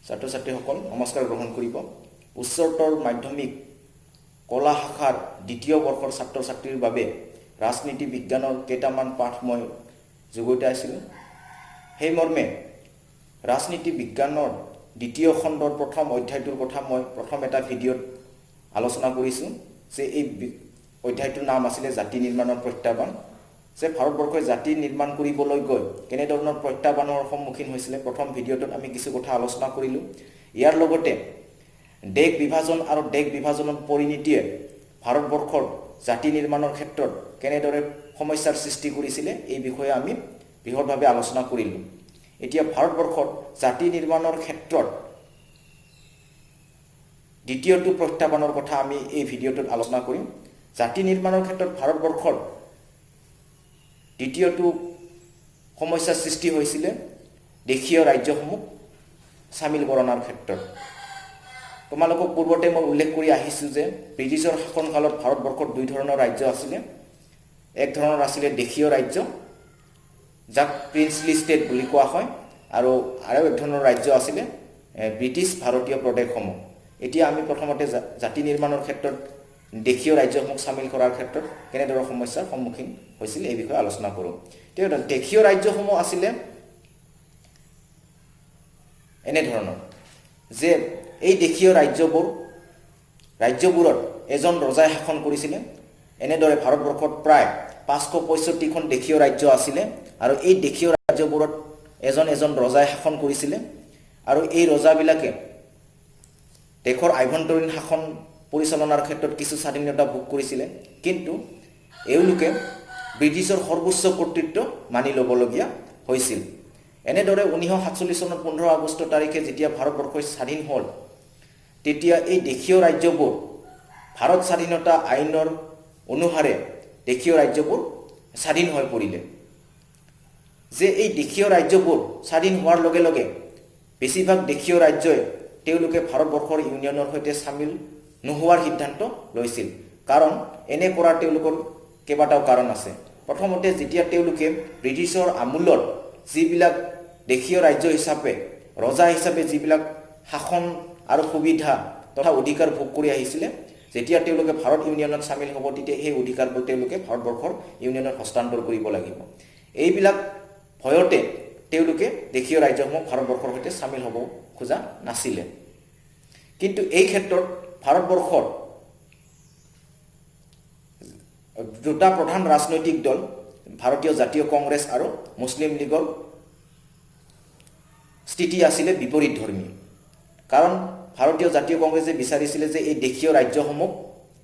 ছাত্ৰ ছাত্ৰীসকল নমস্কাৰ গ্ৰহণ কৰিব। উচ্চতৰ মাধ্যমিক কলা শাখাৰ দ্বিতীয় বৰ্ষৰ ছাত্ৰ ছাত্ৰীৰ বাবে ৰাজনীতি বিজ্ঞানৰ কেইটামান পাঠ মই যোগোতাই আছিলোঁ। সেই মৰ্মে ৰাজনীতি বিজ্ঞানৰ দ্বিতীয় খণ্ডৰ প্ৰথম অধ্যায়টোৰ কথা মই প্ৰথম এটা ভিডিঅ'ত আলোচনা কৰিছোঁ যে এই অধ্যায়টোৰ নাম আছিলে জাতি নিৰ্মাণৰ প্ৰত্যাহ্বান। যে ভাৰতবৰ্ষই জাতি নিৰ্মাণ কৰিবলৈ গৈ কেনেধৰণৰ প্ৰত্যাহ্বানৰ সন্মুখীন হৈছিলে প্ৰথম ভিডিঅ'টোত আমি কিছু কথা আলোচনা কৰিলোঁ। ইয়াৰ লগতে দেশ বিভাজন আৰু দেশ বিভাজনৰ পৰিণতিয়ে ভাৰতবৰ্ষৰ জাতি নিৰ্মাণৰ ক্ষেত্ৰত কেনেদৰে সমস্যাৰ সৃষ্টি কৰিছিলে এই বিষয়ে আমি বৃহৎভাৱে আলোচনা কৰিলোঁ। এতিয়া ভাৰতবৰ্ষৰ জাতি নিৰ্মাণৰ ক্ষেত্ৰত দ্বিতীয়টো প্ৰত্যাহ্বানৰ কথা আমি এই ভিডিঅ'টোত আলোচনা কৰিম। জাতি নিৰ্মাণৰ ক্ষেত্ৰত ভাৰতবৰ্ষৰ দ্বিতীয়টো সমস্যাৰ সৃষ্টি হৈছিলে দেশীয় ৰাজ্যসমূহ চামিলকৰণৰ ক্ষেত্ৰত। তোমালোকক পূৰ্বতে মই উল্লেখ কৰি আহিছোঁ যে ব্ৰিটিছৰ শাসনকালত ভাৰতবৰ্ষত দুই ধৰণৰ ৰাজ্য আছিলে। এক ধৰণৰ আছিলে দেশীয় ৰাজ্য, যাক প্ৰিন্সলি ষ্টেট বুলি কোৱা হয়, আৰু এক ধৰণৰ ৰাজ্য আছিলে ব্ৰিটিছ ভাৰতীয় প্ৰদেশসমূহ। এতিয়া আমি প্ৰথমতে জাতি নিৰ্মাণৰ ক্ষেত্ৰত দেশীয় ৰাজ্যসমূহ চামিল কৰাৰ ক্ষেত্ৰত কেনেদৰে সমস্যাৰ সন্মুখীন হৈছিল এই বিষয়ে আলোচনা কৰোঁ। দেশীয় ৰাজ্যসমূহ আছিলে এনেধৰণৰ যে এই দেশীয় ৰাজ্যবোৰত এজন ৰজাই শাসন কৰিছিলে। এনেদৰে ভাৰতবৰ্ষত প্ৰায় 565খন দেশীয় ৰাজ্য আছিলে আৰু এই দেশীয় ৰাজ্যবোৰত এজন ৰজাই শাসন কৰিছিলে আৰু এই ৰজাবিলাকে দেশৰ আভ্যন্তৰীণ শাসন পৰিচালনাৰ ক্ষেত্ৰত কিছু স্বাধীনতা ভোগ কৰিছিলে, কিন্তু এওঁলোকে ব্ৰিটিছৰ সৰ্বোচ্চ কৰ্তৃত্ব মানি ল'বলগীয়া হৈছিল। এনেদৰে 1947 চনৰ 15 আগষ্ট তাৰিখে যেতিয়া ভাৰতবৰ্ষ স্বাধীন হ'ল, তেতিয়া এই দেশীয় ৰাজ্যবোৰ ভাৰত স্বাধীনতা আইনৰ অনুসাৰে দেশীয় ৰাজ্যবোৰ স্বাধীন হৈ পৰিলে। যে এই দেশীয় ৰাজ্যবোৰ স্বাধীন হোৱাৰ লগে লগে বেছিভাগ দেশীয় ৰাজ্যই তেওঁলোকে ভাৰতবৰ্ষৰ ইউনিয়নৰ সৈতে চামিল নোহোৱাৰ সিদ্ধান্ত লৈছিল। কাৰণ এনে কৰাৰ তেওঁলোকৰ কেইবাটাও কাৰণ আছে। প্ৰথমতে যেতিয়া তেওঁলোকে ব্ৰিটিছৰ আমোলত যিবিলাক দেশীয় ৰাজ্য হিচাপে ৰজা হিচাপে যিবিলাক শাসন আৰু সুবিধা তথা অধিকাৰ ভোগ কৰি আহিছিলে, যেতিয়া তেওঁলোকে ভাৰত ইউনিয়নত চামিল হ'ব তেতিয়া সেই অধিকাৰবোৰ তেওঁলোকে ভাৰতবৰ্ষৰ ইউনিয়নত হস্তান্তৰ কৰিব লাগিব। এইবিলাক ভয়তে তেওঁলোকে দেশীয় ৰাজ্যসমূহ ভাৰতবৰ্ষৰ সৈতে চামিল হ'ব খোজা নাছিলে। কিন্তু এই ক্ষেত্ৰত ভাৰতবৰ্ষৰ দুটা প্ৰধান ৰাজনৈতিক দল, ভাৰতীয় জাতীয় কংগ্ৰেছ আৰু মুছলিম লীগৰ স্থিতি আছিলে বিপৰীত ধৰ্মী। কাৰণ ভাৰতীয় জাতীয় কংগ্ৰেছে বিচাৰিছিলে যে এই দেশীয় ৰাজ্যসমূহ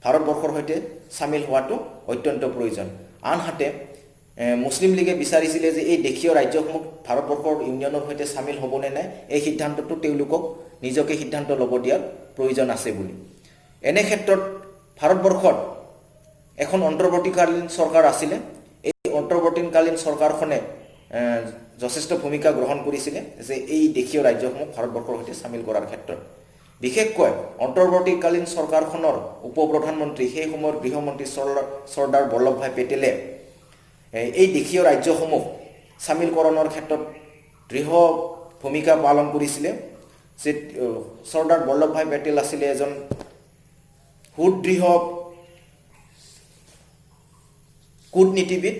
ভাৰতবৰ্ষৰ সৈতে চামিল হোৱাটো অত্যন্ত প্ৰয়োজন। আনহাতে মুছলিম লীগে বিচাৰিছিলে যে এই দেশীয় ৰাজ্যসমূহ ভাৰতবৰ্ষৰ ইউনিয়নৰ সৈতে চামিল হ'বনে নাই এই সিদ্ধান্তটো তেওঁলোকক নিজকে সিদ্ধান্ত ল'ব দিয়াৰ প্ৰয়োজন আছে বুলি। এনে ক্ষেত্ৰত ভাৰতবৰ্ষত এখন অন্তৰ্বৰ্তীকালীন চৰকাৰ আছিলে। এই অন্তৰ্বৰ্তীকালীন চৰকাৰখনে যথেষ্ট ভূমিকা গ্ৰহণ কৰিছিলে যে এই দেশীয় ৰাজ্যসমূহ ভাৰতবৰ্ষৰ সৈতে চামিল কৰাৰ ক্ষেত্ৰত। বিশেষকৈ অন্তৰ্বৰ্তীকালীন চৰকাৰখনৰ উপ প্ৰধানমন্ত্ৰী সেই সময়ৰ গৃহমন্ত্ৰী চৰ্দাৰ বল্লভভাই পেটেলে এই দেশীয় ৰাজ্যসমূহ চামিলকৰণৰ ক্ষেত্ৰত দৃঢ় ভূমিকা পালন কৰিছিলে। যে চৰ্দাৰ বল্লভভাই পেটেল আছিলে এজন সুদৃঢ় কূটনীতিবিদ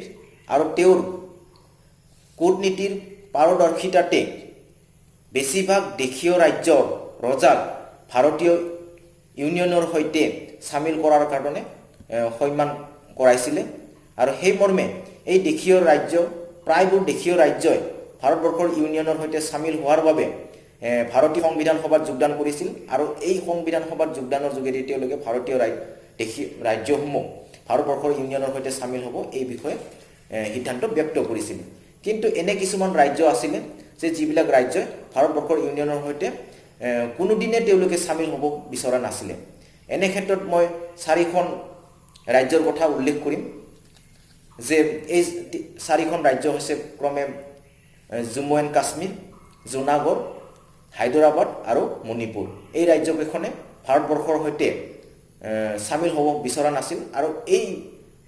আৰু তেওঁৰ কূটনীতিৰ পাৰদৰ্শিতাতে বেছিভাগ দেশীয় ৰাজ্যৰ ৰজাক ভাৰতীয় ইউনিয়নৰ সৈতে চামিল কৰাৰ কাৰণে সন্মান কৰাইছিলে। আৰু সেই মৰ্মে এই দেশীয় ৰাজ্য প্ৰায়বোৰ দেশীয় ৰাজ্যই ভাৰতবৰ্ষৰ ইউনিয়নৰ সৈতে চামিল হোৱাৰ বাবে ভাৰতীয় সংবিধান সভাত যোগদান কৰিছিল। আৰু এই সংবিধান সভাত যোগদানৰ যোগেদি তেওঁলোকে ভাৰতীয় দেশীয় ৰাজ্যসমূহ ভাৰতবৰ্ষৰ ইউনিয়নৰ সৈতে চামিল হ'ব এই বিষয়ে সিদ্ধান্ত ব্যক্ত কৰিছিল। কিন্তু এনে কিছুমান ৰাজ্য আছিলে যে যিবিলাক ৰাজ্যই ভাৰতবৰ্ষৰ ইউনিয়নৰ সৈতে কোনোদিনে তেওঁলোকে চামিল হ'ব বিচৰা নাছিলে। এনে ক্ষেত্ৰত মই 4খন ৰাজ্যৰ কথা উল্লেখ কৰিম। যে এই 4খন ৰাজ্য হৈছে ক্ৰমে জম্মু এণ্ড কাশ্মীৰ, জুনাগড়, হায়দৰাবাদ আৰু মণিপুৰ। এই ৰাজ্যকেইখনে ভাৰতবৰ্ষৰ সৈতে চামিল হ'ব বিচৰা নাছিল আৰু এই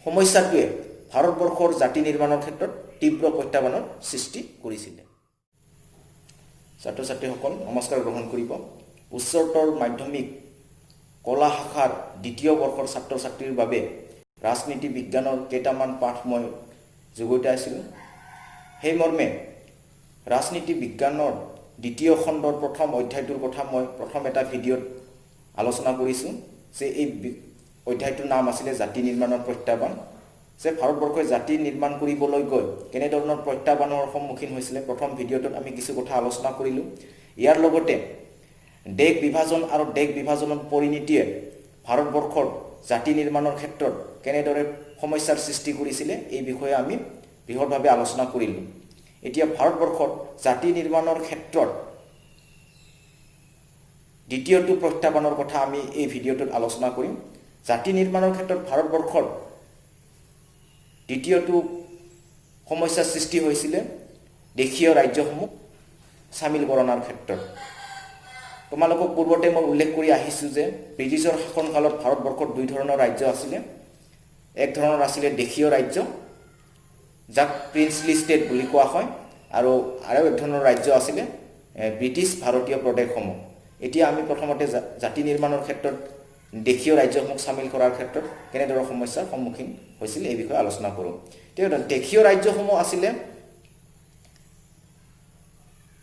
সমস্যাটোৱে ভাৰতবৰ্ষৰ জাতি নিৰ্মাণৰ ক্ষেত্ৰত তীব্ৰ প্ৰত্যাহ্বানৰ সৃষ্টি কৰিছিলে। ছাত্ৰ ছাত্ৰীসকল নমস্কাৰ গ্ৰহণ কৰিব। উচ্চতৰ মাধ্যমিক কলা শাখাৰ দ্বিতীয় বৰ্ষৰ ছাত্ৰ ছাত্ৰীৰ বাবে ৰাজনীতি বিজ্ঞানৰ কেইটামান পাঠ মই যোগতাইছিলোঁ। সেই মৰ্মে ৰাজনীতি বিজ্ঞানৰ দ্বিতীয় খণ্ডৰ প্ৰথম অধ্যায়টোৰ কথা মই প্ৰথম এটা ভিডিঅ'ত আলোচনা কৰিছোঁ যে এই অধ্যায়টোৰ নাম আছিলে জাতি নিৰ্মাণৰ প্ৰত্যাহ্বান। যে ভাৰতবৰ্ষই জাতি নিৰ্মাণ কৰিবলৈ গৈ কেনেধৰণৰ প্ৰত্যাহ্বানৰ সন্মুখীন হৈছিলে প্ৰথম ভিডিঅ'টোত আমি কিছু কথা আলোচনা কৰিলোঁ। ইয়াৰ লগতে দেশ বিভাজন আৰু দেশ বিভাজনৰ পৰিণতিয়ে ভাৰতবৰ্ষৰ জাতি নিৰ্মাণৰ ক্ষেত্ৰত কেনেদৰে সমস্যাৰ সৃষ্টি কৰিছিলে এই বিষয়ে আমি বৃহৎভাৱে আলোচনা কৰিলোঁ। এতিয়া ভাৰতবৰ্ষত জাতি নিৰ্মাণৰ ক্ষেত্ৰত দ্বিতীয়টো প্ৰত্যাহ্বানৰ কথা আমি এই ভিডিঅ'টোত আলোচনা কৰিম। জাতি নিৰ্মাণৰ ক্ষেত্ৰত ভাৰতবৰ্ষৰ দ্বিতীয়টো সমস্যাৰ সৃষ্টি হৈছিলে দেশীয় ৰাজ্যসমূহ চামিলকৰণৰ ক্ষেত্ৰত। তোমালোকক পূৰ্বতে মই উল্লেখ কৰি আহিছোঁ যে ব্ৰিটিছৰ শাসনকালত ভাৰতবৰ্ষত দুই ধৰণৰ ৰাজ্য আছিলে। এক ধৰণৰ আছিলে দেশীয় ৰাজ্য, যাক প্ৰিন্সলি ষ্টেট বুলি কোৱা হয়, আৰু এক ধৰণৰ ৰাজ্য আছিলে ব্ৰিটিছ ভাৰতীয় প্ৰদেশসমূহ। এতিয়া আমি প্ৰথমতে জাতি নিৰ্মাণৰ ক্ষেত্ৰত দেশীয় ৰাজ্যসমূহ চামিল কৰাৰ ক্ষেত্ৰত কেনেদৰে সমস্যাৰ সন্মুখীন হৈছিল এই বিষয়ে আলোচনা কৰোঁ। তেতিয়া দেশীয় ৰাজ্যসমূহ আছিলে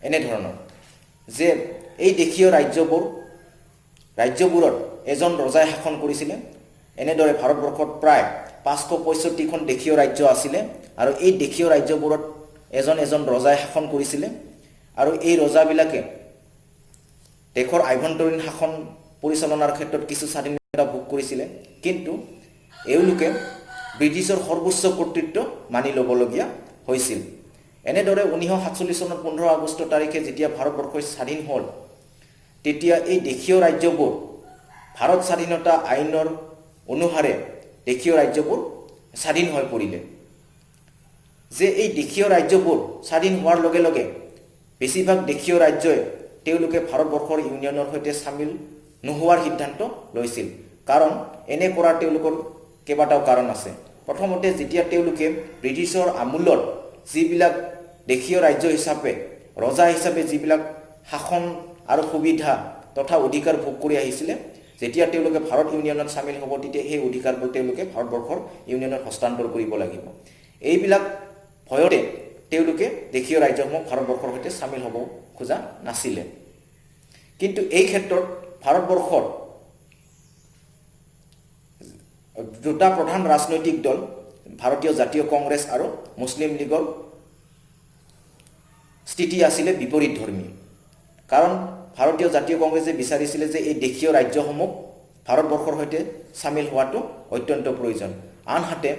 এনেধৰণৰ যে এই দেশীয় ৰাজ্যবোৰত এজন ৰজাই শাসন কৰিছিলে। এনেদৰে ভাৰতবৰ্ষত প্ৰায় 565খন দেশীয় ৰাজ্য আছিলে, আৰু এই দেশীয় ৰাজ্যবোৰত এজন এজন ৰজাই শাসন কৰিছিলে, আৰু এই ৰজাবিলাকে দেশৰ আভ্যন্তৰীণ শাসন পৰিচালনাৰ ক্ষেত্ৰত কিছু স্বাধীনতা ভোগ কৰিছিলে, কিন্তু এওঁলোকে ব্ৰিটিছৰ সৰ্বোচ্চ কৰ্তৃত্ব মানি ল'বলগীয়া হৈছিল। এনেদৰে 1947 চনৰ 15 আগষ্ট তাৰিখে যেতিয়া ভাৰতবৰ্ষ স্বাধীন হ'ল, তেতিয়া এই দেশীয় ৰাজ্যবোৰ ভাৰত স্বাধীনতা আইনৰ অনুসাৰে দেশীয় ৰাজ্যবোৰ স্বাধীন হৈ পৰিলে। যে এই দেশীয় ৰাজ্যবোৰ স্বাধীন হোৱাৰ লগে লগে বেছিভাগ দেশীয় ৰাজ্যই তেওঁলোকে ভাৰতবৰ্ষৰ ইউনিয়নৰ সৈতে চামিল নোহোৱাৰ সিদ্ধান্ত লৈছিল। কাৰণ এনে কৰাৰ তেওঁলোকৰ কেইবাটাও কাৰণ আছে। প্ৰথমতে যেতিয়া তেওঁলোকে ব্ৰিটিছৰ আমোলত যিবিলাক দেশীয় ৰাজ্য হিচাপে ৰজা হিচাপে যিবিলাক শাসন আৰু সুবিধা তথা অধিকাৰ ভোগ কৰি আহিছিলে, যেতিয়া তেওঁলোকে ভাৰত ইউনিয়নত চামিল হ'ব তেতিয়া সেই অধিকাৰবোৰ তেওঁলোকে ভাৰতবৰ্ষৰ ইউনিয়নত হস্তান্তৰ কৰিব লাগিব। এইবিলাক ভয়তে তেওঁলোকে দেশীয় ৰাজ্যসমূহ ভাৰতবৰ্ষৰ সৈতে চামিল হ'ব খোজা নাছিলে। কিন্তু এই ক্ষেত্ৰত ভাৰতবৰ্ষৰ দুটা প্ৰধান ৰাজনৈতিক দল, ভাৰতীয় জাতীয় কংগ্ৰেছ আৰু মুছলিম লীগৰ স্থিতি আছিলে বিপৰীতধৰ্মী। কাৰণ ভাৰতীয় জাতীয় কংগ্ৰেছে বিচাৰিছিলে যে এই দেশীয় ৰাজ্যসমূহ ভাৰতবৰ্ষৰ সৈতে চামিল হোৱাটো অত্যন্ত প্ৰয়োজন। আনহাতে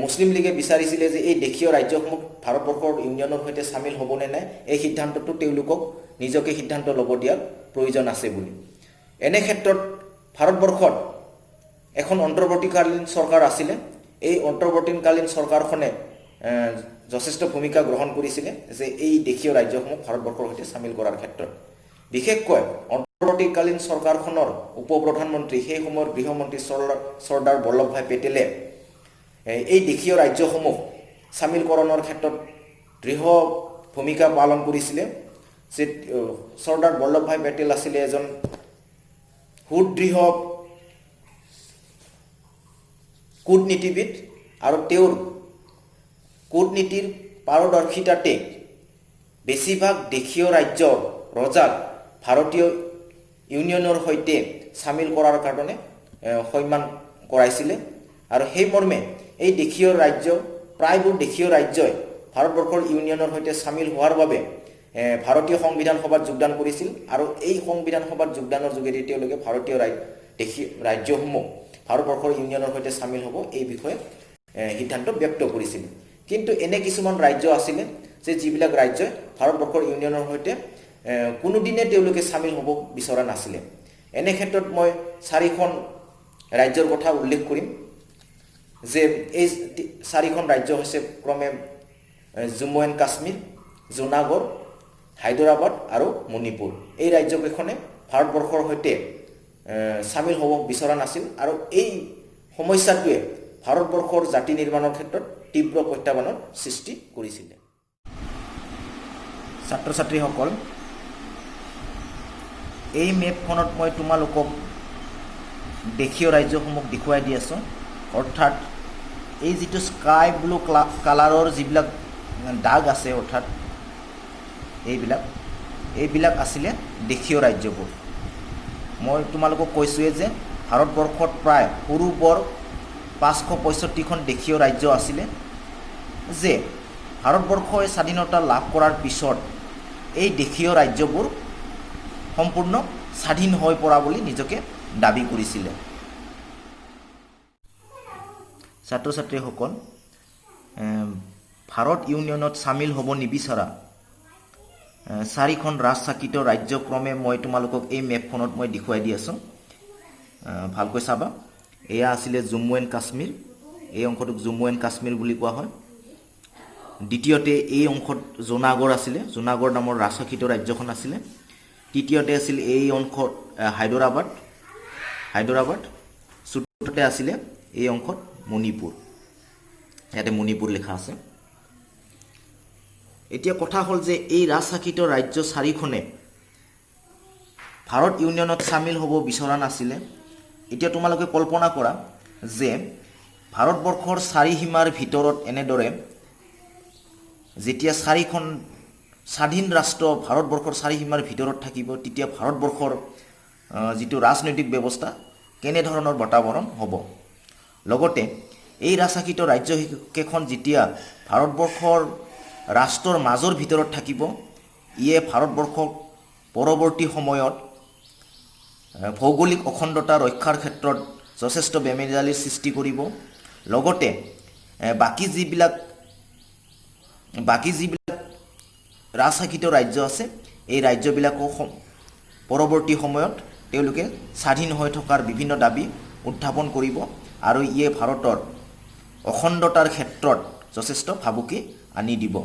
মুছলিম লীগে বিচাৰিছিলে যে এই দেশীয় ৰাজ্যসমূহ ভাৰতবৰ্ষৰ ইউনিয়নৰ সৈতে চামিল হ'বনে নাই এই সিদ্ধান্তটো তেওঁলোকক নিজকে সিদ্ধান্ত ল'ব দিয়াৰ প্ৰয়োজন আছে বুলি। এনে ক্ষেত্ৰত ভাৰতবৰ্ষত এখন অন্তৰ্বৰ্তীকালীন চৰকাৰ আছিলে। এই অন্তৰ্বৰ্তীকালীন চৰকাৰখনে যথেষ্ট ভূমিকা গ্ৰহণ কৰিছিলে যে এই দেশীয় ৰাজ্যসমূহ ভাৰতবৰ্ষৰ সৈতে চামিল কৰাৰ ক্ষেত্ৰত। বিশেষকৈ অন্তৰ্বৰ্তীকালীন চৰকাৰখনৰ উপ প্ৰধানমন্ত্ৰী সেই সময়ৰ গৃহমন্ত্ৰী চৰ্দাৰ বল্লভভাই পেটেলে এই দেশীয় ৰাজ্যসমূহ চামিলকৰণৰ ক্ষেত্ৰত দৃঢ় ভূমিকা পালন কৰিছিলে। যে চৰ্দাৰ বল্লভভাই পেটেল আছিলে এজন সুদৃঢ় কূটনীতিবিদ, আৰু তেওঁৰ কূটনীতিৰ পাৰদৰ্শিতাতে বেছিভাগ দেশীয় ৰাজ্যৰ ৰজাক ভাৰতীয় ইউনিয়নৰ সৈতে চামিল কৰাৰ কাৰণে সন্মান কৰাইছিলে। আৰু সেই মৰ্মে এই দেশীয় ৰাজ্য প্ৰায়বোৰ দেশীয় ৰাজ্যই ভাৰতবৰ্ষৰ ইউনিয়নৰ সৈতে চামিল হোৱাৰ বাবে ভাৰতীয় সংবিধান সভাত যোগদান কৰিছিল, আৰু এই সংবিধান সভাত যোগদানৰ যোগেদি তেওঁলোকে ভাৰতীয় দেশীয় ৰাজ্যসমূহ ভাৰতবৰ্ষৰ ইউনিয়নৰ সৈতে চামিল হ'ব এই বিষয়ে সিদ্ধান্ত ব্যক্ত কৰিছিল। কিন্তু এনে কিছুমান ৰাজ্য আছিলে যে যিবিলাক ৰাজ্যই ভাৰতবৰ্ষৰ ইউনিয়নৰ সৈতে কোনোদিনে তেওঁলোকে চামিল হ'ব বিচৰা নাছিলে। এনে ক্ষেত্ৰত মই 4খন ৰাজ্যৰ কথা উল্লেখ কৰিম। যে এই 4খন ৰাজ্য হৈছে ক্ৰমে জম্মু এণ্ড কাশ্মীৰ, জুনাগড়, হায়দৰাবাদ আৰু মণিপুৰ। এই ৰাজ্যকেইখনে ভাৰতবৰ্ষৰ সৈতে চামিল হ'ব বিচৰা নাছিল, আৰু এই সমস্যাটোৱে ভাৰতবৰ্ষৰ জাতি নিৰ্মাণৰ ক্ষেত্ৰত তীব্ৰ প্ৰত্যাহ্বানৰ সৃষ্টি কৰিছিলে। ছাত্ৰ ছাত্ৰীসকল, এই মেপখনত মই তোমালোকক দেশীয় ৰাজ্যসমূহ দেখুৱাই দি আছোঁ। অৰ্থাৎ এই যিটো স্কাই ব্লু কালাৰৰ যিবিলাক দাগ আছে, অৰ্থাৎ এইবিলাক আছিলে দেশীয় ৰাজ্যবোৰ। মই তোমালোকক কৈছোঁৱে যে ভাৰতবৰ্ষত প্ৰায় সৰু বৰ 565খন দেশীয় ৰাজ্য আছিলে, যে ভাৰতবৰ্ষই স্বাধীনতা লাভ কৰাৰ পিছত এই দেশীয় ৰাজ্যবোৰ সম্পূৰ্ণ স্বাধীন হৈ পৰা বুলি নিজকে দাবী কৰিছিলে। ছাত্ৰ ছাত্ৰীসকল, ভাৰত ইউনিয়নত চামিল হ'ব নিবিচৰা 4খন ৰাজশাসিত ৰাজ্যক্ৰমে মই তোমালোকক এই মেপখনত মই দেখুৱাই দি আছোঁ, ভালকৈ চাবা। এয়া আছিলে জম্মু এণ্ড কাশ্মীৰ, এই অংশটোক জম্মু এণ্ড কাশ্মীৰ বুলি কোৱা হয়। দ্বিতীয়তে এই অংশত জুনাগড় আছিলে, জুনাগড় নামৰ ৰাজশাসিত ৰাজ্যখন আছিলে। তৃতীয়তে আছিল এই অংশত হায়দৰাবাদ। চতুৰ্থতে আছিলে এই অংশত মণিপুৰ, ইয়াতে মণিপুৰ লিখা আছে। এতিয়া কথা হ'ল যে এই ৰাজশাসিত ৰাজ্য 4খনে ভাৰত ইউনিয়নত চামিল হ'ব বিচৰা নাছিলে। এতিয়া তোমালোকে কল্পনা কৰা যে ভাৰতবৰ্ষৰ চাৰিসীমাৰ ভিতৰত এনেদৰে যেতিয়া 4খন স্বাধীন ৰাষ্ট্ৰ ভাৰতবৰ্ষৰ চাৰিসীমাৰ ভিতৰত থাকিব, তেতিয়া ভাৰতবৰ্ষৰ যিটো ৰাজনৈতিক ব্যৱস্থা কেনেধৰণৰ বাতাৱৰণ হ'ব। লগতে এই ৰাজশাসিত ৰাজ্যকেইখন যেতিয়া ভাৰতবৰ্ষৰ ৰাষ্ট্ৰৰ মাজৰ ভিতৰত থাকিব, ইয়ে ভাৰতবৰ্ষক পৰৱৰ্তী সময়ত ভৌগোলিক অখণ্ডতা ৰক্ষাৰ ক্ষেত্ৰত যথেষ্ট বেমেজালিৰ সৃষ্টি কৰিব। লগতে বাকী যিবিলাক ৰাজশাসিত ৰাজ্য আছে, এই ৰাজ্যবিলাকো পৰৱৰ্তী সময়ত তেওঁলোকে স্বাধীন হৈ থকাৰ বিভিন্ন দাবী উত্থাপন কৰিব, আৰু ইয়ে ভাৰতৰ অখণ্ডতাৰ ক্ষেত্ৰত যথেষ্ট ভাবুকি আনি দিব।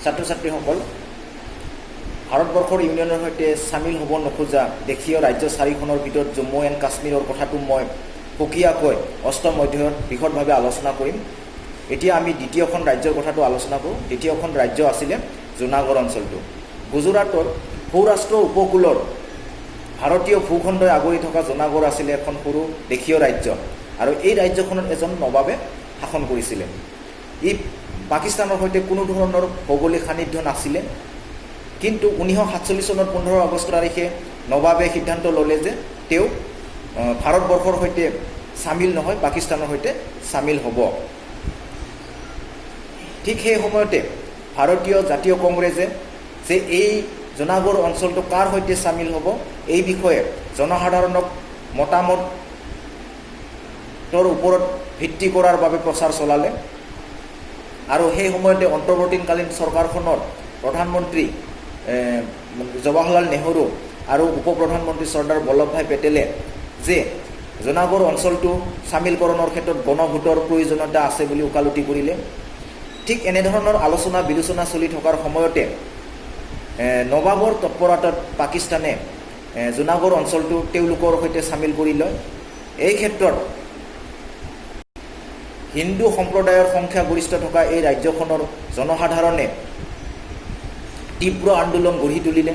ছাত্ৰ ছাত্ৰীসকল, ভাৰতবৰ্ষৰ ইউনিয়নৰ সৈতে চামিল হ'ব নোখোজা দেশীয় ৰাজ্য 4খনৰ ভিতৰত জম্মু এণ্ড কাশ্মীৰৰ কথাটো মই সুকীয়াকৈ অষ্টম অধ্যায়ত বিশদভাৱে আলোচনা কৰিম। এতিয়া আমি দ্বিতীয়খন ৰাজ্যৰ কথাটো আলোচনা কৰোঁ। দ্বিতীয়খন ৰাজ্য আছিলে জুনাগড় অঞ্চলটো। গুজৰাটৰ সৌৰাষ্ট্ৰ উপকূলৰ ভাৰতীয় ভূখণ্ডই আগুৰি থকা জুনাগড় আছিলে এখন সৰু দেশীয় ৰাজ্য, আৰু এই ৰাজ্যখনত এজন নবাবে শাসন কৰিছিলে। ই পাকিস্তানৰ সৈতে কোনো ধৰণৰ ভৌগোলিক সান্নিধ্য নাছিলে, কিন্তু 1947 চনৰ 15 আগষ্ট তাৰিখে নবাবে সিদ্ধান্ত ল'লে যে তেওঁ ভাৰতবৰ্ষৰ সৈতে চামিল নহয়, পাকিস্তানৰ সৈতে চামিল হ'ব। ঠিক সেই সময়তে ভাৰতীয় জাতীয় কংগ্ৰেছে যে এই জুনাগড় অঞ্চলটো কাৰ সৈতে চামিল হ'ব এই বিষয়ে জনসাধাৰণক মতামতৰ ওপৰত ভিত্তি কৰাৰ বাবে প্ৰচাৰ চলালে, আৰু সেই সময়তে অন্তৰ্বৰ্তীকালীন চৰকাৰখনৰ প্ৰধানমন্ত্ৰী জৱাহৰলাল নেহৰু আৰু উপ প্ৰধানমন্ত্ৰী চৰ্দাৰ বল্লভভাই পেটেলে যে জুনাগড় অঞ্চলটো চামিলকৰণৰ ক্ষেত্ৰত গণভোটৰ প্ৰয়োজনীয়তা আছে বুলি ওকালতি কৰিলে। ঠিক এনেধৰণৰ আলোচনা বিলোচনা চলি থকাৰ সময়তে নবাবৰ তৎপৰতাত পাকিস্তানে জুনাগড় অঞ্চলটো তেওঁলোকৰ সৈতে চামিল কৰি লয়। এই ক্ষেত্ৰত হিন্দু সম্প্ৰদায়ৰ সংখ্যাগৰিষ্ঠ থকা এই ৰাজ্যখনৰ জনসাধাৰণে তীব্ৰ আন্দোলন গঢ়ি তুলিলে।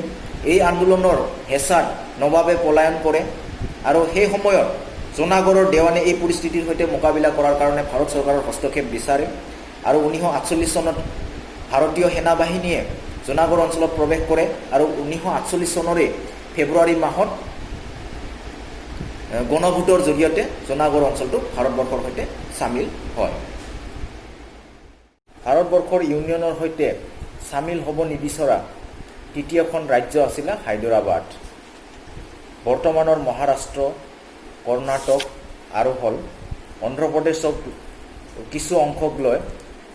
এই আন্দোলনৰ হেঁচাত নবাবে পলায়ন কৰে, আৰু সেই সময়ত জুনাগড়ৰ দেৱানে এই পৰিস্থিতিৰ সৈতে মোকাবিলা কৰাৰ কাৰণে ভাৰত চৰকাৰৰ হস্তক্ষেপ বিচাৰে, আৰু 1948 চনত ভাৰতীয় সেনাবাহিনীয়ে জুনাগড় অঞ্চলত প্ৰৱেশ কৰে, আৰু 1948 চনৰে ফেব্ৰুৱাৰী মাহত গণভোটৰ জৰিয়তে জুনাগড় অঞ্চলটো ভাৰতবৰ্ষৰ সৈতে চামিল হয়। ভাৰতবৰ্ষৰ ইউনিয়নৰ সৈতে চামিল হ'ব নিবিচৰা তৃতীয়খন ৰাজ্য আছিলে হায়দৰাবাদ। বৰ্তমানৰ মহাৰাষ্ট্ৰ, কৰ্ণাটক আৰু হ'ল অন্ধ্ৰপ্ৰদেশক কিছু অংশক লৈ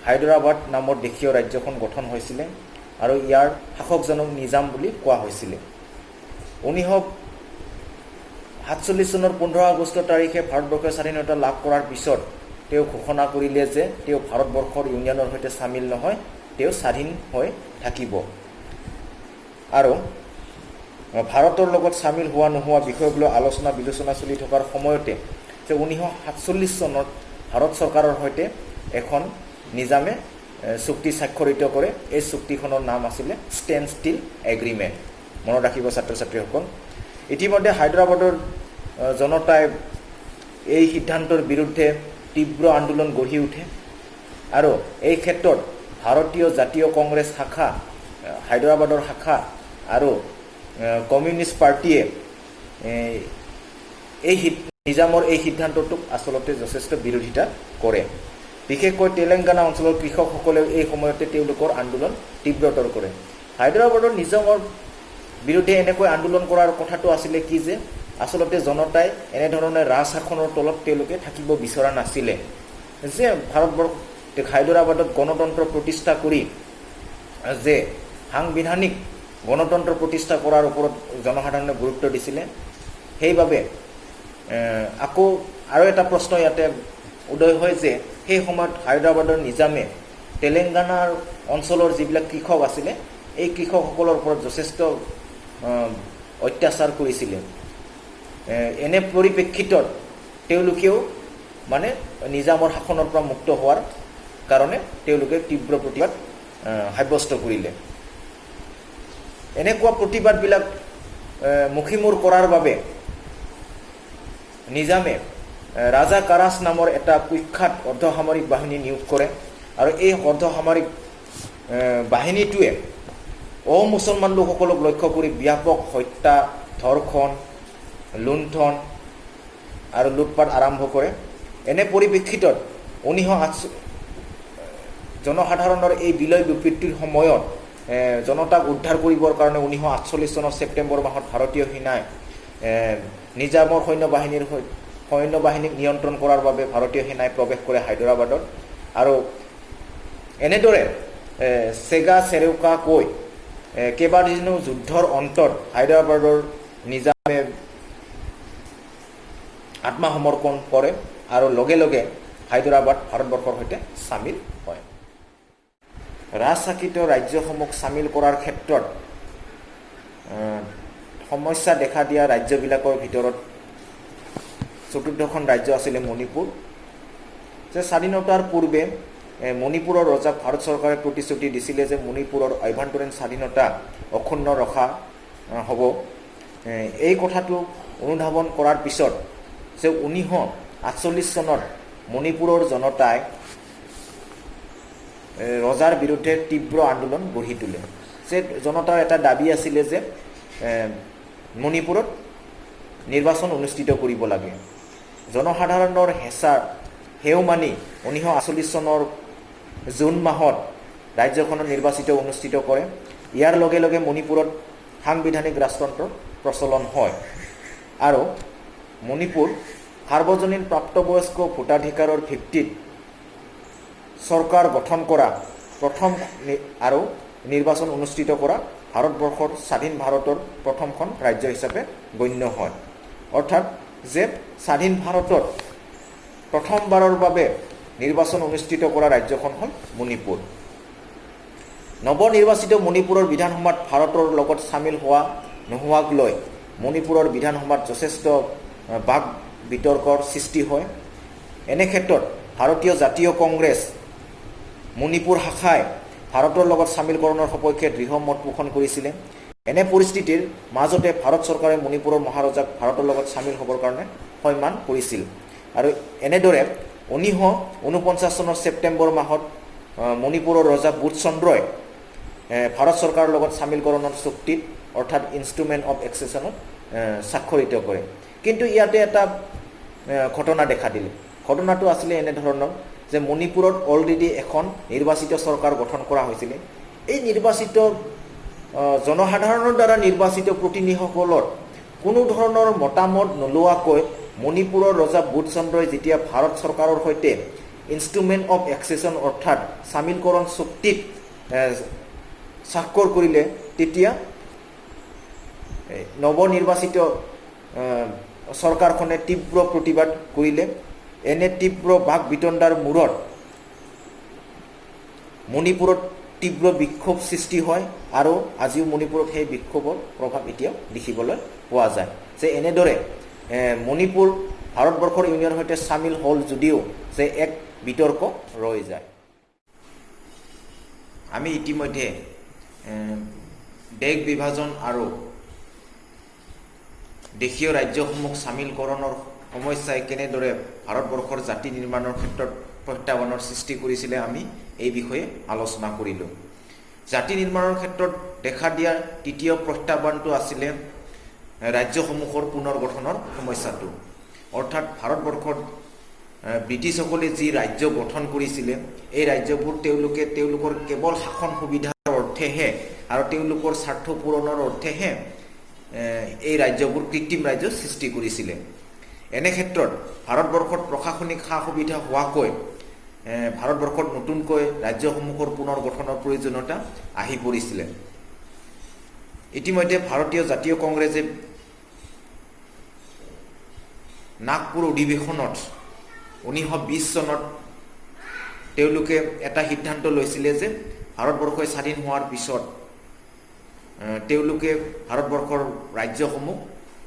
হায়দৰাবাদ নামৰ দেশীয় ৰাজ্যখন গঠন হৈছিলে, আৰু ইয়াৰ শাসকজনক নিজাম বুলি কোৱা হৈছিলে। 1947 চনৰ 15 আগষ্ট তাৰিখে ভাৰতবৰ্ষৰ স্বাধীনতা লাভ কৰাৰ পিছত তেওঁ ঘোষণা কৰিলে যে তেওঁ ভাৰতবৰ্ষৰ ইউনিয়নৰ সৈতে চামিল নহয়, তেওঁ স্বাধীন হৈ থাকিব। আৰু ভাৰতৰ লগত চামিল হোৱা নোহোৱা বিষয়ক লৈ আলোচনা বিলোচনা চলি থকাৰ সময়তে যে 1947 চনত ভাৰত চৰকাৰৰ সৈতে এখন নিজামে চুক্তি স্বাক্ষৰিত কৰে এই চুক্তিখনৰ নাম আছিলে ষ্টেণ্ড ষ্টিল এগ্ৰিমেণ্ট মনত ৰাখিব ছাত্ৰ ছাত্ৰীসকল ইতিমধ্যে হায়দৰাবাদৰ জনতাই এই সিদ্ধান্তৰ বিৰুদ্ধে তীব্ৰ আন্দোলন গঢ়ি উঠে আৰু এই ক্ষেত্ৰত ভাৰতীয় জাতীয় কংগ্ৰেছ শাখা হায়দৰাবাদৰ শাখা আৰু কমিউনিষ্ট পাৰ্টিয়ে এই নিজামৰ এই সিদ্ধান্তটোক আচলতে যথেষ্ট বিৰোধিতা কৰে বিশেষকৈ তেলেংগানা অঞ্চলৰ কৃষকসকলে এই সময়তে তেওঁলোকৰ আন্দোলন তীব্ৰতৰ কৰে হায়দৰাবাদৰ নিজামৰ বিৰুদ্ধে এনেকৈ আন্দোলন কৰাৰ কথাটো আছিলে কি যে আচলতে জনতাই এনেধৰণে ৰাজশাসনৰ তলত তেওঁলোকে থাকিব বিচৰা নাছিলে যে ভাৰতবৰ্ষ হায়দৰাবাদত গণতন্ত্ৰ প্ৰতিষ্ঠা কৰি যে সাংবিধানিক গণতন্ত্ৰ প্ৰতিষ্ঠা কৰাৰ ওপৰত জনসাধাৰণে গুৰুত্ব দিছিলে সেইবাবে আকৌ আৰু এটা প্ৰশ্ন ইয়াতে উদয় হয় যে সেই সময়ত হায়দৰাবাদৰ নিজামে তেলেংগানাৰ অঞ্চলৰ যিবিলাক কৃষক আছিলে এই কৃষকসকলৰ ওপৰত যথেষ্ট অত্যাচাৰ কৰিছিলে এনে পৰিপ্ৰেক্ষিতত তেওঁলোকেও মানে নিজামৰ শাসনৰ পৰা মুক্ত হোৱাৰ কাৰণে তেওঁলোকে তীব্ৰ প্ৰতিবাদ সাব্যস্ত কৰিলে এনেকুৱা প্ৰতিবাদবিলাক মুখিমূৰ কৰাৰ বাবে নিজামে ৰাজা কাৰাছ নামৰ এটা কুখ্যাত অৰ্ধসামৰিক বাহিনী নিয়োগ কৰে আৰু এই অৰ্ধসামৰিক বাহিনীটোৱে অমুছলমান লোকসকলক লক্ষ্য কৰি ব্যাপক হত্যা ধৰ্ষণ লুণ্ঠন আৰু লুটপাট আৰম্ভ কৰে এনে পৰিপ্ৰেক্ষিতত 1908 জনসাধাৰণৰ এই বিলয় বিবৃতিৰ সময়ত জনতাক উদ্ধাৰ কৰিবৰ কাৰণে 1948 চনৰ ছেপ্টেম্বৰ মাহত ভাৰতীয় সেনাই নিজামৰ সৈন্যবাহিনীক নিয়ন্ত্ৰণ কৰাৰ বাবে ভাৰতীয় সেনাই প্ৰৱেশ কৰে হায়দৰাবাদত আৰু এনেদৰে চেগা চেৰেউকা কৈ কেইবাদিনো যুদ্ধৰ অন্তত হায়দৰাবাদৰ নিজামে আত্মসমৰ্পণ কৰে আৰু লগে লগে হায়দৰাবাদ ভাৰতবৰ্ষৰ সৈতে চামিল হয় ৰাজশাসিত ৰাজ্যসমূহক চামিল কৰাৰ ক্ষেত্ৰত সমস্যা দেখা দিয়া ৰাজ্যবিলাকৰ ভিতৰত চতুৰ্থখন ৰাজ্য আছিলে মণিপুৰ যে স্বাধীনতাৰ পূৰ্বে মণিপুৰৰ ৰজাক ভাৰত চৰকাৰে প্ৰতিশ্ৰুতি দিছিলে যে মণিপুৰৰ আভ্যন্তৰীণ স্বাধীনতা অক্ষুণ্ণ ৰখা হ'ব এই কথাটো অনুধাৱন কৰাৰ পিছত যে 1948 চনত মণিপুৰৰ জনতাই ৰজাৰ বিৰুদ্ধে তীব্ৰ আন্দোলন গঢ়ি তোলে যে জনতাৰ এটা দাবী আছিলে যে মণিপুৰত নিৰ্বাচন অনুষ্ঠিত কৰিব লাগে জনসাধাৰণৰ হেও মানি 1948 চনৰ জুন মাহত ৰাজ্যখনৰ নিৰ্বাচিত অনুষ্ঠিত কৰে ইয়াৰ লগে লগে মণিপুৰত সাংবিধানিক ৰাজতন্ত্ৰৰ প্ৰচলন হয় আৰু মণিপুৰ সাৰ্বজনীন প্ৰাপ্তবয়স্ক ভোটাধিকাৰৰ ভিত্তিত চৰকাৰ গঠন কৰা প্ৰথম আৰু নিৰ্বাচন অনুষ্ঠিত কৰা ভাৰতবৰ্ষৰ স্বাধীন ভাৰতৰ প্ৰথমখন ৰাজ্য হিচাপে গণ্য হয় অৰ্থাৎ যে স্বাধীন ভাৰতত প্ৰথমবাৰৰ বাবে নিৰ্বাচন অনুষ্ঠিত কৰা ৰাজ্যখন হ'ল মণিপুৰ নৱনিৰ্বাচিত মণিপুৰৰ বিধানসভাত ভাৰতৰ লগত চামিল হোৱা নোহোৱাক লৈ মণিপুৰৰ বিধানসভাত যথেষ্ট বাক বিতৰ্কৰ সৃষ্টি হয় এনে ক্ষেত্ৰত ভাৰতীয় জাতীয় কংগ্ৰেছ মণিপুৰ শাখাই ভাৰতৰ লগত চামিলকৰণৰ সপক্ষে দৃঢ় মত পোষণ কৰিছিলে এনে পৰিস্থিতিৰ মাজতে ভাৰত চৰকাৰে মণিপুৰৰ মহাৰজাক ভাৰতৰ লগত চামিল হ'বৰ কাৰণে সন্মান কৰিছিল আৰু এনেদৰে 1949 চনৰ ছেপ্টেম্বৰ মাহত মণিপুৰৰ ৰজা বুধচন্দ্ৰই ভাৰত চৰকাৰৰ লগত চামিলকৰণৰ চুক্তিত অৰ্থাৎ ইনষ্ট্ৰুমেণ্ট অফ এক্সেছনত স্বাক্ষৰিত কৰে কিন্তু ইয়াতে এটা ঘটনা দেখা দিলে ঘটনাটো আছিলে এনেধৰণৰ যে মণিপুৰত অলৰেডি এখন নিৰ্বাচিত চৰকাৰ গঠন কৰা হৈছিলে এই নিৰ্বাচিত জনসাধাৰণৰ দ্বাৰা নিৰ্বাচিত প্ৰতিনিধিসকলৰ কোনো ধৰণৰ মতামত নোলোৱাকৈ মণিপুৰৰ ৰজা বুধচন্দ্ৰই যেতিয়া ভাৰত চৰকাৰৰ সৈতে ইনষ্ট্ৰুমেণ্ট অফ এক্সেছন অৰ্থাৎ চামিলকৰণ চুক্তিত স্বাক্ষৰ কৰিলে তেতিয়া নৱনিৰ্বাচিত চৰকাৰখনে তীব্ৰ প্ৰতিবাদ কৰিলে এনে তীব্ৰ বাক বিতণ্ডাৰ মূৰত মণিপুৰত তীব্ৰ বিক্ষোভ সৃষ্টি হয় আৰু আজিও মণিপুৰত সেই বিক্ষোভৰ প্ৰভাৱ এতিয়াও দেখিবলৈ পোৱা যায় যে এনেদৰে মণিপুৰ ভাৰতবৰ্ষৰ ইউনিয়নৰ সৈতে চামিল হ'ল যদিও যে এক বিতৰ্ক ৰৈ যায় আমি ইতিমধ্যে দেশ বিভাজন আৰু দেশীয় ৰাজ্যসমূহ চামিলকৰণৰ সমস্যাই কেনেদৰে ভাৰতবৰ্ষৰ জাতি নিৰ্মাণৰ ক্ষেত্ৰত প্ৰত্যাহ্বানৰ সৃষ্টি কৰিছিলে আমি এই বিষয়ে আলোচনা কৰিলোঁ। জাতি নিৰ্মাণৰ ক্ষেত্ৰত দেখা দিয়া তৃতীয় প্ৰত্যাহ্বানটো আছিলে ৰাজ্যসমূহৰ পুনৰ গঠনৰ সমস্যাটো। অৰ্থাৎ ভাৰতবৰ্ষত ব্ৰিটিছসকলে যি ৰাজ্য গঠন কৰিছিলে এই ৰাজ্যবোৰ তেওঁলোকৰ কেৱল শাসন সুবিধাৰ অৰ্থেহে আৰু তেওঁলোকৰ স্বাৰ্থ পূৰণৰ অৰ্থেহে এই ৰাজ্যবোৰ কৃত্ৰিম ৰাজ্য সৃষ্টি কৰিছিলে। এনে ক্ষেত্ৰত ভাৰতবৰ্ষত প্ৰশাসনিক সা সুবিধা হোৱাকৈ ভাৰতবৰ্ষত নতুনকৈ ৰাজ্যসমূহৰ পুনৰ গঠনৰ প্ৰয়োজনীয়তা আহি পৰিছিলে। ইতিমধ্যে ভাৰতীয় জাতীয় কংগ্ৰেছে নাগপুৰ অধিৱেশনত 1920 চনত তেওঁলোকে এটা সিদ্ধান্ত লৈছিলে যে ভাৰতবৰ্ষই স্বাধীন হোৱাৰ পিছত তেওঁলোকে ভাৰতবৰ্ষৰ ৰাজ্যসমূহ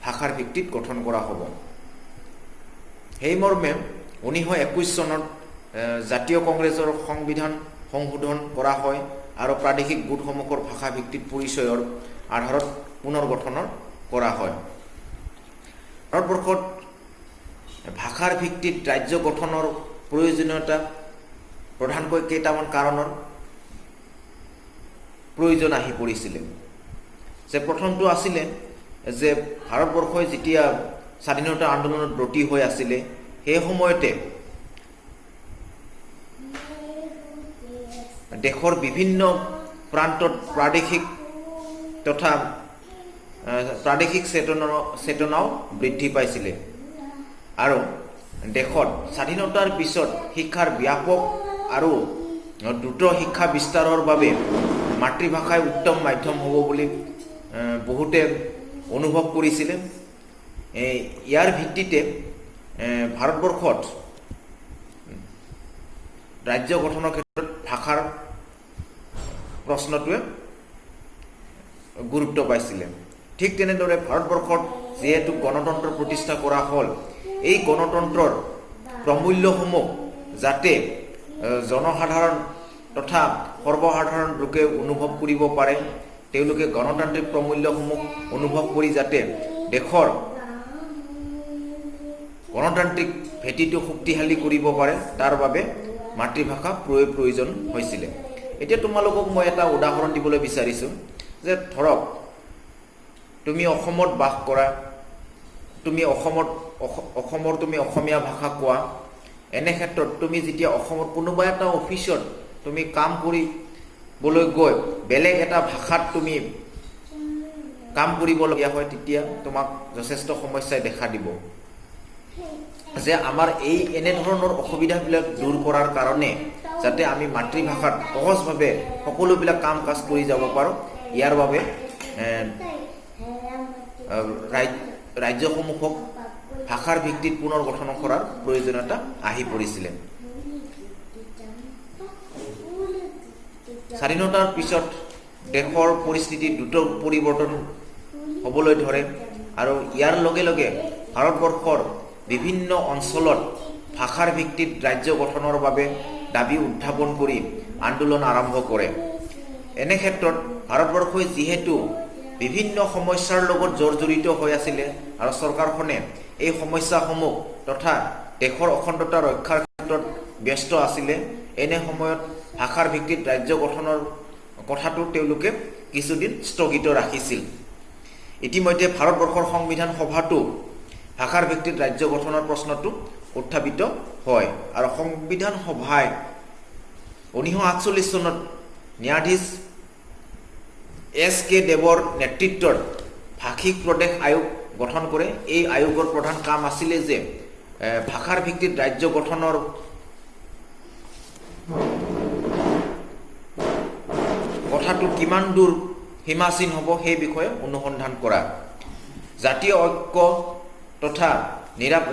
ভাষাৰ ভিত্তিত গঠন কৰা হ'ব। সেই মৰ্মে 1921 চনত জাতীয় কংগ্ৰেছৰ সংবিধান সংশোধন কৰা হয় আৰু প্ৰাদেশিক গোটসমূহৰ ভাষা ভিত্তিত পৰিচয়ৰ আধাৰত পুনৰ গঠনৰ কৰা হয়। ভাৰতবৰ্ষত ভাষাৰ ভিত্তিত ৰাজ্য গঠনৰ প্ৰয়োজনীয়তা প্ৰধানকৈ কেইটামান কাৰণৰ প্ৰয়োজন আহি পৰিছিলে। যে প্ৰথমটো আছিলে যে ভাৰতবৰ্ষই যেতিয়া স্বাধীনতা আন্দোলনত ব্ৰতী হৈ আছিলে সেই সময়তে দেশৰ বিভিন্ন প্ৰান্তত প্ৰাদেশিক চেতনাও বৃদ্ধি পাইছিলে আৰু দেশত স্বাধীনতাৰ পিছত শিক্ষাৰ ব্যাপক আৰু দ্ৰুত শিক্ষা বিস্তাৰৰ বাবে মাতৃভাষাই উত্তম মাধ্যম হ'ব বুলি বহুতে অনুভৱ কৰিছিলে। ইয়াৰ ভিত্তিতে ভাৰতবৰ্ষত ৰাজ্য গঠনৰ ক্ষেত্ৰত ভাষাৰ প্ৰশ্নটোৱে গুৰুত্ব পাইছিলে। ঠিক তেনেদৰে ভাৰতবৰ্ষত যিহেতু গণতন্ত্ৰ প্ৰতিষ্ঠা কৰা হ'ল, এই গণতন্ত্ৰৰ প্ৰমূল্যসমূহ যাতে জনসাধাৰণ তথা সৰ্বসাধাৰণ লোকে অনুভৱ কৰিব পাৰে, তেওঁলোকে গণতান্ত্ৰিক প্ৰমূল্যসমূহ অনুভৱ কৰি যাতে দেশৰ গণতান্ত্ৰিক ভেটিটো শক্তিশালী কৰিব পাৰে তাৰ বাবে মাতৃভাষা প্ৰয়োজন হৈছিলে। এতিয়া তোমালোকক মই এটা উদাহৰণ দিবলৈ বিচাৰিছোঁ যে ধৰক তুমি অসমত বাস কৰা, তুমি অসমীয়া ভাষা কোৱা। এনে ক্ষেত্ৰত তুমি যেতিয়া অসমত কোনোবা এটা অফিচত তুমি কাম কৰিবলৈ গৈ বেলেগ এটা ভাষাত তুমি কাম কৰিবলগীয়া হয়, তেতিয়া তোমাক যথেষ্ট সমস্যাই দেখা দিব। যে আমাৰ এনেধৰণৰ অসুবিধাবিলাক দূৰ কৰাৰ কাৰণে যাতে আমি মাতৃভাষাত সহজভাৱে সকলোবিলাক কাম কাজ কৰি যাব পাৰোঁ, ইয়াৰ বাবে ৰাজ্যসমূহক ভাষাৰ ভিত্তিত পুনৰ গঠন কৰাৰ প্ৰয়োজনীয়তা আহি পৰিছিলে। স্বাধীনতাৰ পিছত দেশৰ পৰিস্থিতি দ্ৰুত পৰিৱৰ্তন হ'বলৈ ধৰে আৰু ইয়াৰ লগে লগে ভাৰতবৰ্ষৰ বিভিন্ন অঞ্চলত ভাষাৰ ভিত্তিত ৰাজ্য গঠনৰ বাবে দাবী উত্থাপন কৰি আন্দোলন আৰম্ভ কৰে। এনে ক্ষেত্ৰত ভাৰতবৰ্ষই যিহেতু বিভিন্ন সমস্যাৰ লগত জৰ্জৰিত হৈ আছিলে আৰু চৰকাৰখনে এই সমস্যাসমূহ তথা দেশৰ অখণ্ডতা ৰক্ষাৰ ক্ষেত্ৰত ব্যস্ত আছিলে, এনে সময়ত ভাষাৰ ভিত্তিত ৰাজ্য গঠনৰ কথাটো তেওঁলোকে কিছুদিন স্থগিত ৰাখিছিল। ইতিমধ্যে ভাৰতবৰ্ষৰ সংবিধান সভাতো ভাষাৰ ভিত্তিত ৰাজ্য গঠনৰ প্ৰশ্নটো উত্থাপিত হয় আৰু সংবিধান সভাই 1948 চনত ন্যায়াধীশ SK দেৱৰ নেতৃত্বত ভাষিক প্ৰদেশ আয়োগ গঠন কৰে। এই আয়োগৰ প্ৰধান কাম আছিলে যে ভাষাৰ ভিত্তিত ৰাজ্য গঠনৰ কথাটো কিমান দূৰ সীমাচীন হ'ব সেই বিষয়ে অনুসন্ধান কৰা। জাতীয় ঐক্য তথা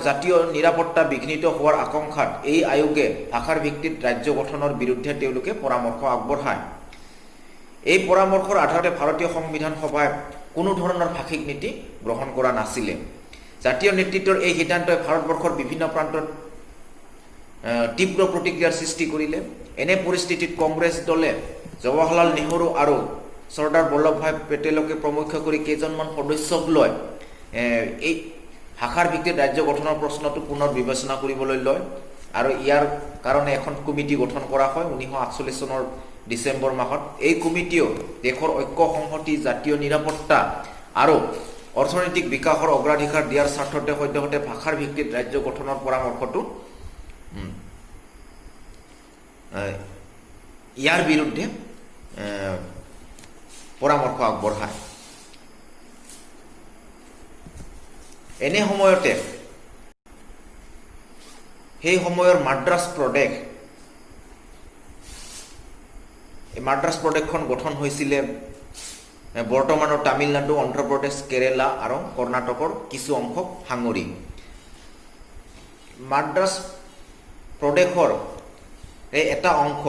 জাতীয় নিৰাপত্তা বিঘ্নিত হোৱাৰ আশংকাত এই আয়োগে ভাষাৰ ভিত্তিত ৰাজ্য গঠনৰ বিৰুদ্ধে তেওঁলোকে পৰামৰ্শ আগবঢ়ায়। এই পৰামৰ্শৰ আধাৰতে ভাৰতীয় সংবিধান সভাই কোনো ধৰণৰ ভাষিক নীতি গ্ৰহণ কৰা নাছিলে। জাতীয় নেতৃত্বৰ এই সিদ্ধান্তই ভাৰতবৰ্ষৰ বিভিন্ন প্ৰান্তত তীব্ৰ প্ৰতিক্ৰিয়াৰ সৃষ্টি কৰিলে। এনে পৰিস্থিতিত কংগ্ৰেছ দলে জৱাহৰলাল নেহৰু আৰু চৰ্দাৰ বল্লভভাই পেটেলকে প্ৰমুখ্য কৰি কেইজনমান সদস্যক লৈ এই ভাষাৰ ভিত্তিত ৰাজ্য গঠনৰ প্ৰশ্নটো পুনৰ বিবেচনা কৰিবলৈ লয় আৰু ইয়াৰ কাৰণে এখন কমিটি গঠন কৰা হয় 1948 চনৰ ডিচেম্বৰ মাহত। এই কমিটিও দেশৰ ঐক্য সংহতি, জাতীয় নিৰাপত্তা আৰু অৰ্থনৈতিক বিকাশৰ অগ্ৰাধিকাৰ দিয়াৰ স্বাৰ্থতে সদ্যহতে ভাষাৰ ভিত্তিত ৰাজ্য গঠনৰ পৰামৰ্শটো ইয়াৰ বিৰুদ্ধে পৰামৰ্শ আগবঢ়ায়। এনে সময়তে সেই সময়ৰ মাদ্ৰাছ প্ৰদেশখন গঠন হৈছিলে বৰ্তমানৰ তামিলনাডু, অন্ধ্ৰপ্ৰদেশ, কেৰেলা আৰু কৰ্ণাটকৰ কিছু অংশক সাঙুৰি। মাদ্ৰাছ প্ৰদেশৰ এটা অংশ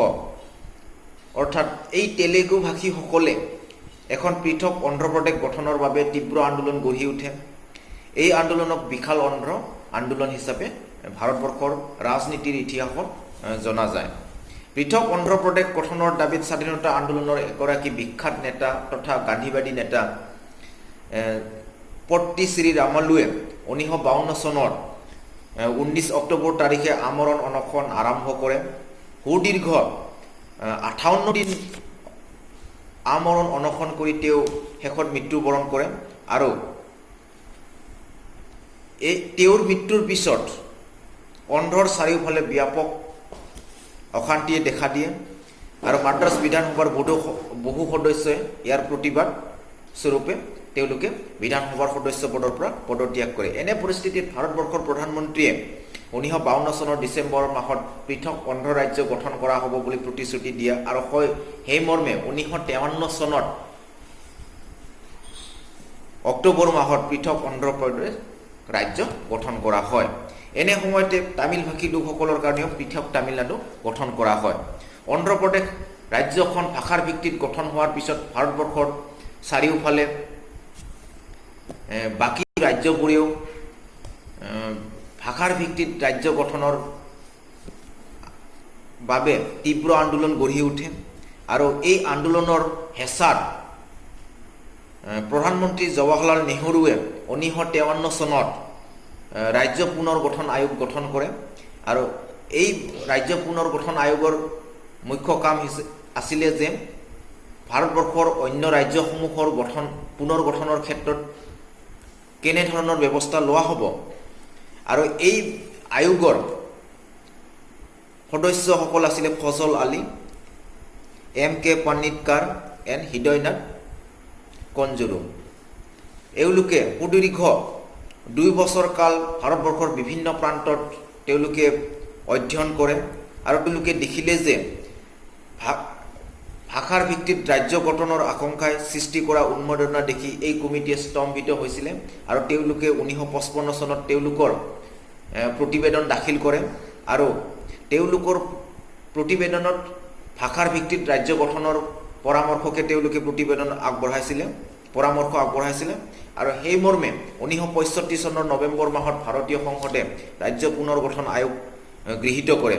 অৰ্থাৎ এই তেলেগু ভাষীসকলে এখন পৃথক অন্ধ্ৰপ্ৰদেশ গঠনৰ বাবে তীব্ৰ আন্দোলন গঢ়ি উঠে। এই আন্দোলনক বিশাল অন্ধ্ৰ আন্দোলন হিচাপে ভাৰতবৰ্ষৰ ৰাজনীতিৰ ইতিহাসত জনা যায়। পৃথক অন্ধ্ৰপ্ৰদেশ গঠনৰ দাবীত স্বাধীনতা আন্দোলনৰ এগৰাকী বিখ্যাত নেতা তথা গান্ধীবাদী নেতা পট্টি শ্ৰী ৰামালুৱে 1952 চনৰ 19 অক্টোবৰ তাৰিখে আমৰণ অনশন আৰম্ভ কৰে। সুদীৰ্ঘ 58 দিন আমৰণ অনশন কৰি তেওঁ শেষত মৃত্যুবৰণ কৰে আৰু তেওঁৰ মৃত্যুৰ পিছত অন্ধ্ৰৰ চাৰিওফালে ব্যাপক অশান্তিয়ে দেখা দিয়ে আৰু মাদ্ৰাছ বিধানসভাৰ বহু সদস্যই ইয়াৰ প্ৰতিবাদ স্বৰূপে তেওঁলোকে বিধানসভাৰ সদস্য পদৰ পৰা পদত্যাগ কৰে। এনে পৰিস্থিতিত ভাৰতবৰ্ষৰ প্ৰধানমন্ত্ৰীয়ে 1952 চনৰ ডিচেম্বৰ মাহত পৃথক অন্ধ্ৰ ৰাজ্য গঠন কৰা হ'ব বুলি প্ৰতিশ্ৰুতি দিয়ে আৰু সেই মৰ্মে 1953 চনত অক্টোবৰ মাহত পৃথক অন্ধ্ৰপ্ৰদেশ ৰাজ্য গঠন কৰা হয়। এনে সময়তে তামিল ভাষী লোকসকলৰ কাৰণেও পৃথক তামিলনাডু গঠন কৰা হয়। অন্ধ্ৰপ্ৰদেশ ৰাজ্যখন ভাষাৰ ভিত্তিত গঠন হোৱাৰ পিছত ভাৰতবৰ্ষৰ চাৰিওফালে বাকী ৰাজ্যবোৰেও ভাষাৰ ভিত্তিত ৰাজ্য গঠনৰ বাবে তীব্ৰ আন্দোলন গঢ়ি উঠে আৰু এই আন্দোলনৰ হেঁচাত প্ৰধানমন্ত্ৰী জৱাহৰলাল নেহৰুৱে 1953 চনত ৰাজ্য পুনৰ গঠন আয়োগ গঠন কৰে আৰু এই ৰাজ্য পুনৰ গঠন আয়োগৰ মুখ্য কাম আছিলে যে ভাৰতবৰ্ষৰ অন্য ৰাজ্যসমূহৰ পুনৰ গঠনৰ ক্ষেত্ৰত কেনেধৰণৰ ব্যৱস্থা লোৱা হ'ব আৰু এই আয়োগৰ সদস্যসকল আছিলে ফজল আলী, MK পানিটকাৰ এণ্ড হৃদয়নাথ কঞ্জুৰু। এওঁলোকে সুদীৰ্ঘ 2 বছৰ কাল ভাৰতবৰ্ষৰ বিভিন্ন প্ৰান্তত তেওঁলোকে অধ্যয়ন কৰে আৰু তেওঁলোকে দেখিলে যে ভাষাৰ ভিত্তিত ৰাজ্য গঠনৰ আকাংক্ষাই সৃষ্টি কৰা উন্মাদনা দেখি এই কমিটিয়ে স্তম্ভিত হৈছিলে আৰু তেওঁলোকে 1955 চনত তেওঁলোকৰ প্ৰতিবেদন দাখিল কৰে আৰু তেওঁলোকৰ প্ৰতিবেদনত ভাষাৰ ভিত্তিত ৰাজ্য গঠনৰ পৰামৰ্শকে তেওঁলোকে পৰামৰ্শ আগবঢ়াইছিলে আৰু সেই মৰ্মে 1965 চনৰ নৱেম্বৰ মাহত ভাৰতীয় সংসদে ৰাজ্য পুনৰ গঠন আয়োগ গৃহীত কৰে